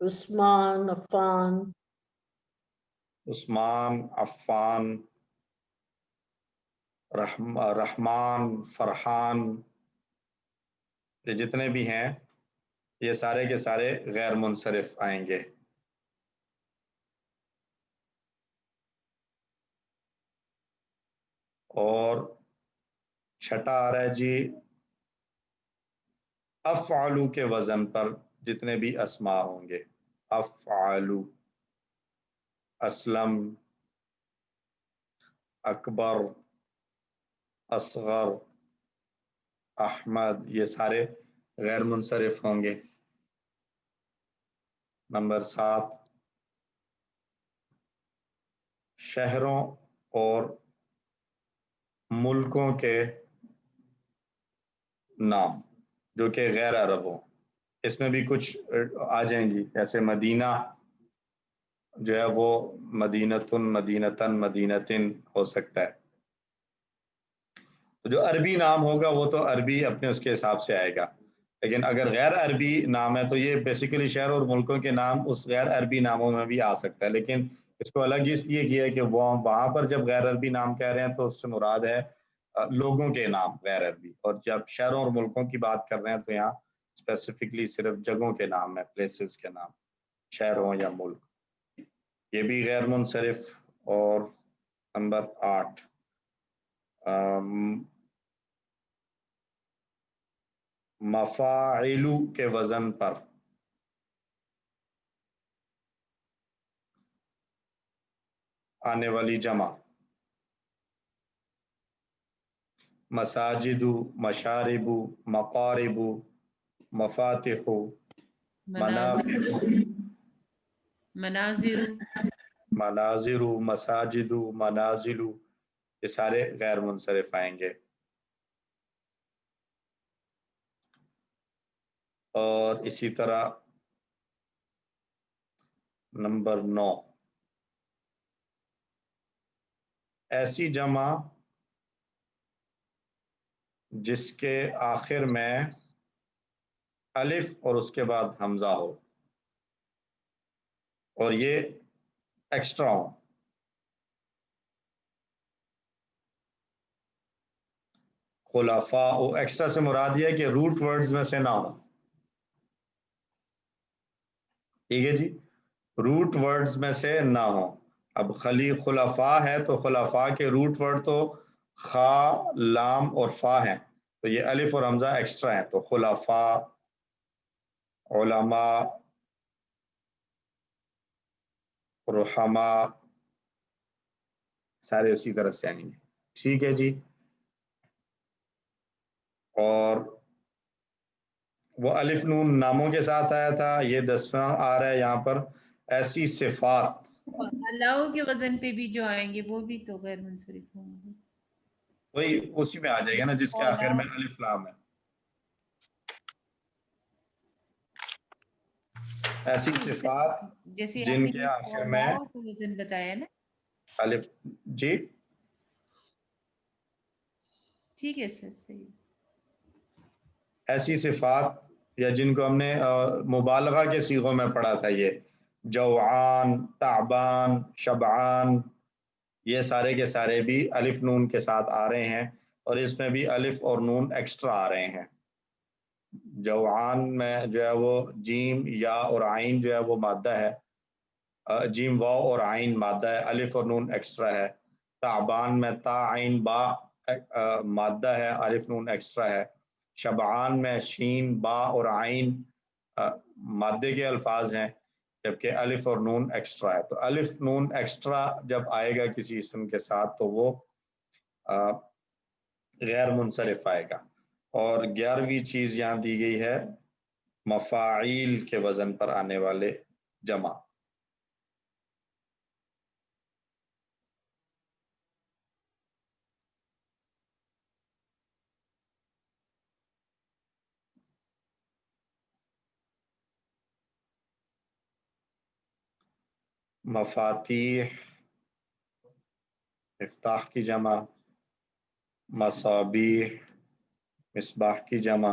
عثمان، عفان، عثمان، عفان، رحمان، فرحان، یہ جتنے بھی ہیں یہ سارے کے سارے غیر منصرف آئیں گے. اور چھٹا آ رہا ہے جی افعلو کے وزن پر جتنے بھی اسماء ہوں گے. افعلو، اسلم، اکبر، اصغر، احمد، یہ سارے غیر منصرف ہوں گے. نمبر 7 شہروں اور ملکوں کے نام جو کہ غیر عرب ہوں. اس میں بھی کچھ آ جائیں گی، جیسے مدینہ جو ہے وہ مدینتن، مدینتن، مدینتن ہو سکتا ہے. تو جو عربی نام ہوگا وہ تو عربی اپنے اس کے حساب سے آئے گا، لیکن اگر غیر عربی نام ہے تو یہ بیسیکلی شہر اور ملکوں کے نام اس غیر عربی ناموں میں بھی آ سکتا ہے. لیکن اس کو الگ اس لیے کیا ہے کہ وہاں پر جب غیر عربی نام کہہ رہے ہیں تو اس سے مراد ہے لوگوں کے نام غیر عربی، اور جب شہروں اور ملکوں کی بات کر رہے ہیں تو یہاں اسپیسیفکلی صرف جگہوں کے نام ہے، پلیسز کے نام، شہر ہوں یا ملک، یہ بھی غیر منصرف. اور نمبر 8 مفاعلو کے وزن پر آنے والی جمع، مساجد، مشارب، مقارب، مفاتح، مناظر، مناظر، مساجد، منازل، یہ سارے غیر منصرف آئیں گے. اور اسی طرح نمبر 9 ایسی جمع جس کے آخر میں الف اور اس کے بعد حمزہ ہو اور یہ ایکسٹرا ہو. خلفاء، ایکسٹرا سے مراد یہ ہے کہ روٹ ورڈز میں سے نہ ہو. ٹھیک ہے جی، روٹ ورڈز میں سے نہ ہو. اب خلفاء ہے تو خلفاء کے روٹ ورڈ تو خا، لام اور فا ہیں، تو یہ الف اور حمزہ ایکسٹرا ہیں. تو خلفاء، علماء، رحماء، سارے اسی طرح سے آئیں گے. ٹھیک ہے جی. اور وہ الف نون ناموں کے ساتھ آیا تھا، یہ 10واں آ رہا ہے یہاں پر ایسی صفات. اللہ کے وزن پہ بھی جو آئیں گے وہ بھی تو غیر منصرف ہوں گے. وہی اسی میں آ جائے گا نا جس کے آخر میں الف لام ہے. ایسی صفات جیسے جن کے آخر میں وزن بتایا نا الف. جی ٹھیک ہے سر، صحیح. ایسی صفات یا جن کو ہم نے مبالغہ کے صیغوں میں پڑھا تھا، یہ جوعان، تعبان، شبعان، یہ سارے کے سارے بھی الف نون کے ساتھ آ رہے ہیں، اور اس میں بھی الف اور نون ایکسٹرا آ رہے ہیں. جوعان میں جو ہے وہ جیم، یا اور عین جو ہے وہ مادہ ہے، جیم واو اور عین مادہ ہے، الف اور نون ایکسٹرا ہے. تعبان میں تا، عین، با مادہ ہے، الف نون ایکسٹرا ہے. شبعان میں شین، با اور عین مادے کے الفاظ ہیں، جبکہ الف اور نون ایکسٹرا ہے. تو الف نون ایکسٹرا جب آئے گا کسی اسم کے ساتھ تو وہ غیر منصرف آئے گا. اور 11ویں چیز یہاں دی گئی ہے مفاعیل کے وزن پر آنے والے جمع. مفاتیح، مفتاح کی جمع، مصابیح، مصباح کی جمع،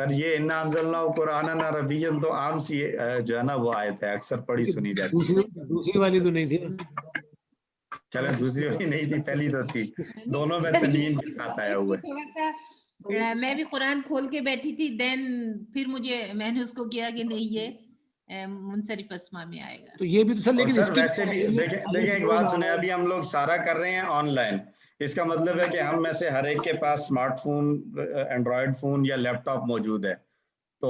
سر یہ انا انزلنا قرآن عربین تو عام سی جو ہے نا وہ آیت ہے، اکثر پڑھی سنی جاتی ہے. دوسری والی تو نہیں تھی. چلے دوسری والی نہیں تھی، پہلی تو تھی. دونوں میں تنوین کے ساتھ آیا ہوا ہے. تھوڑا سا میں بھی قرآن کھول کے بیٹھی تھی، دین پھر میں نے اس کو کیا کہ نہیں یہ منصرف اسما میں آئے گا. تو یہ بھی تو سر لیکن سر ویسے بھی دیکھیں ایک بات سنیں، ابھی ہم لوگ سارا کر رہے ہیں آن لائن. اس کا مطلب ہے کہ ہم میں سے ہر ایک کے پاس اسمارٹ فون، اینڈرائڈ فون یا لیپ ٹاپ موجود ہے. تو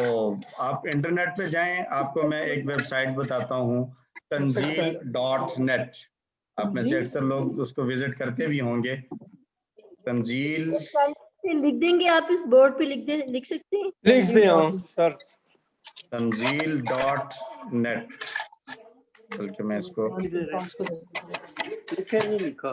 آپ انٹرنیٹ پہ جائیں، آپ کو میں ایک ویب سائٹ بتاتا ہوں، تنزیل.net. آپ میں سے اکثر لوگ اس کو وزٹ کرتے بھی ہوں گے. تنزیل لکھ دیں گے آپ اس بورڈ پہ لکھ سکتے ہیں. لکھ دیں سر. تنزیل.net. بلکہ میں اس کو لکھے نہیں لکھا.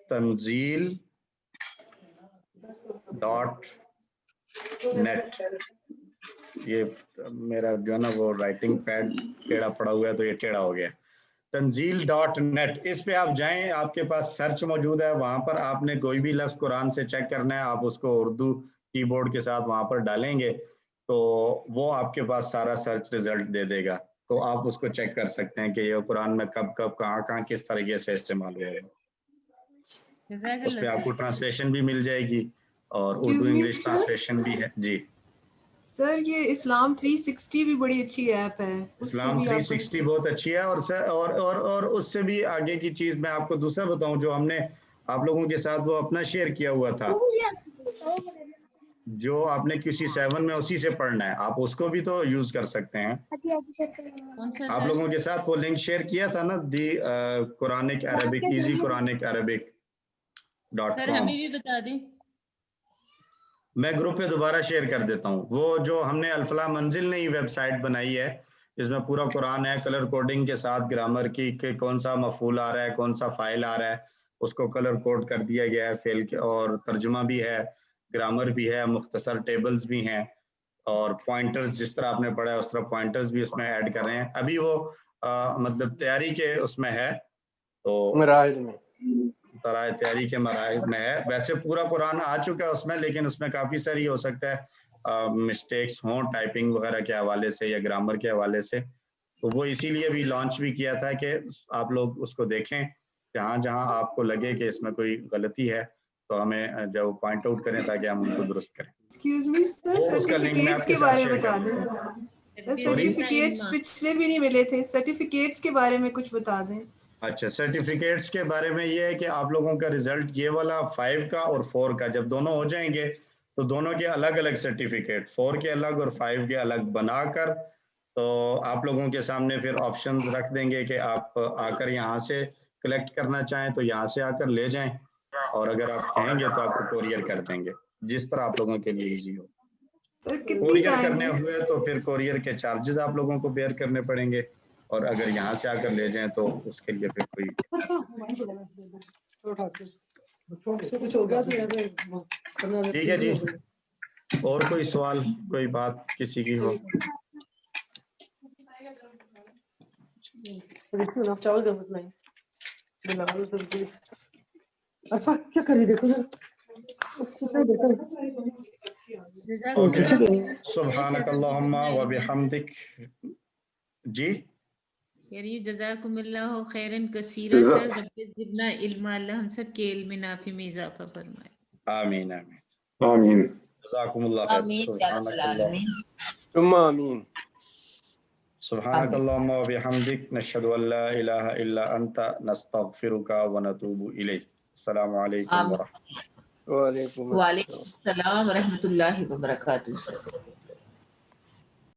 تنزیل.net. یہ میرا جو ہے نا وہ رائٹنگ پیڈ ٹیڑھا پڑا ہوا ہے تو یہ ٹیڑھا ہو گیا. تنزیل.net. اس پہ آپ جائیں، آپ کے پاس سرچ موجود ہے. وہاں پر آپ نے کوئی بھی لفظ قرآن سے چیک کرنا ہے، آپ اس کو اردو کی بورڈ کے ساتھ وہاں پر ڈالیں گے تو وہ آپ کے پاس سارا سرچ ریزلٹ دے دے گا. تو آپ اس کو چیک کر سکتے ہیں کہ یہ قرآن میں کب کب کہاں کس طریقے سے استعمال ہوا ہے. اس پہ آپ کو ٹرانسلیشن بھی مل جائے گی اور اردو انگلش ٹرانسلیشن بھی ہے. جی سر یہ اسلام 360 بھی بڑی اچھی ایپ ہے. اسلام 360 بہت اچھی ہے. اور اس سے بھی آگے کی چیز میں آپ کو دوسرا بتاؤں، جو ہم نے آپ لوگوں کے ساتھ وہ اپنا شیئر کیا ہوا تھا، جو آپ نے QC7 میں اسی سے پڑھنا ہے، آپ اس کو بھی تو یوز کر سکتے ہیں. آپ لوگوں کے ساتھ وہ لنک شیئر کیا تھا نا، the Quranic Arabic, easy Quranic Arabic sir ہمیں بھی بتا دیں. میں گروپ پہ دوبارہ شیئر کر دیتا ہوں. وہ جو ہم نے الفلاح منزل نے ویب سائٹ بنائی ہے، جس میں پورا قرآن ہے، کلر کوڈنگ کے ساتھ گرامر کی کہ کون سا مفعول آ رہا ہے، کون سا فاعل آ رہا ہے، اس کو کلر کوڈ کر دیا گیا ہے. فعل کے اور ترجمہ بھی ہے، گرامر بھی ہے، مختصر ٹیبلز بھی ہیں، اور پوائنٹرز جس طرح آپ نے پڑھا ہے اس طرح پوائنٹرز بھی اس میں ایڈ کر رہے ہیں. ابھی وہ مطلب تیاری کے اس میں ہے، تو مراحل میں تیاری کے مراحل میں ہے. ویسے پورا قرآن آ چکا ہے اس میں، لیکن اس میں کافی ساری ہو سکتا ہے مسٹیکس ہوں ٹائپنگ وغیرہ کے حوالے سے یا گرامر کے حوالے سے. تو وہ اسی لیے بھی لانچ بھی کیا تھا کہ آپ لوگ اس کو دیکھیں، جہاں جہاں آپ کو لگے کہ اس میں کوئی غلطی ہے تو ہمیں جو پوائنٹ آؤٹ کریں تاکہ ہم ان کو درست کریں. ایکسکیوز می سر، اس کا لنک میں آپ سرٹیفکیٹس کے کے ساتھ بارے شیئر میں بتا کر دیں. دوں. سر سرٹیفکیٹس پچھلے بھی نہیں ملے تھے، سرٹیفکیٹس کے بارے میں کچھ بتا دیں. اچھا، سرٹیفکیٹس کے بارے میں یہ ہے کہ آپ لوگوں کا ریزلٹ یہ والا 5 کا اور 4 کا جب دونوں ہو جائیں گے تو دونوں کے الگ الگ سرٹیفکیٹ، 4 کے الگ اور 5 کے الگ بنا کر تو آپ لوگوں کے سامنے پھر آپشنز رکھ دیں گے کہ آپ آ کر یہاں سے کلیکٹ کرنا چاہیں تو یہاں سے آ کر لے جائیں، اور اگر آپ کہیں گے تو آپ کو کوریئر کر دیں گے، جس طرح آپ لوگوں کے لیے ایزی ہو. کوریئر کرنے ہوئے تو پھر کوریئر کے چارجز آپ لوگوں کو بیئر کرنے پڑیں گے، اور اگر یہاں سے آ کر لے جائیں تو اس کے لیے پھر کوئی. ٹھیک ہے جی. اور کوئی سوال، کوئی بات کسی کی ہو؟ کیا کری دیکھو سبحانک اللہم و بحمدک. جی یعنی جزاکم اللہ خیرن کثیرا. سر رب زدنا علما، اللہ ہم سب کے علم نافع میں اضافہ فرمائے. آمین آمین آمین. جزاکم اللہ خیر. سبحانک اللہم ثم آمین. سبحانک اللہم و بحمدک، نشہد ان لا الہ الا انت، نستغفرک و نتوب الیک. السلام علیکم ورحمۃ اللہ. وعلیکم السلام ورحمۃ اللہ وبرکاتہ.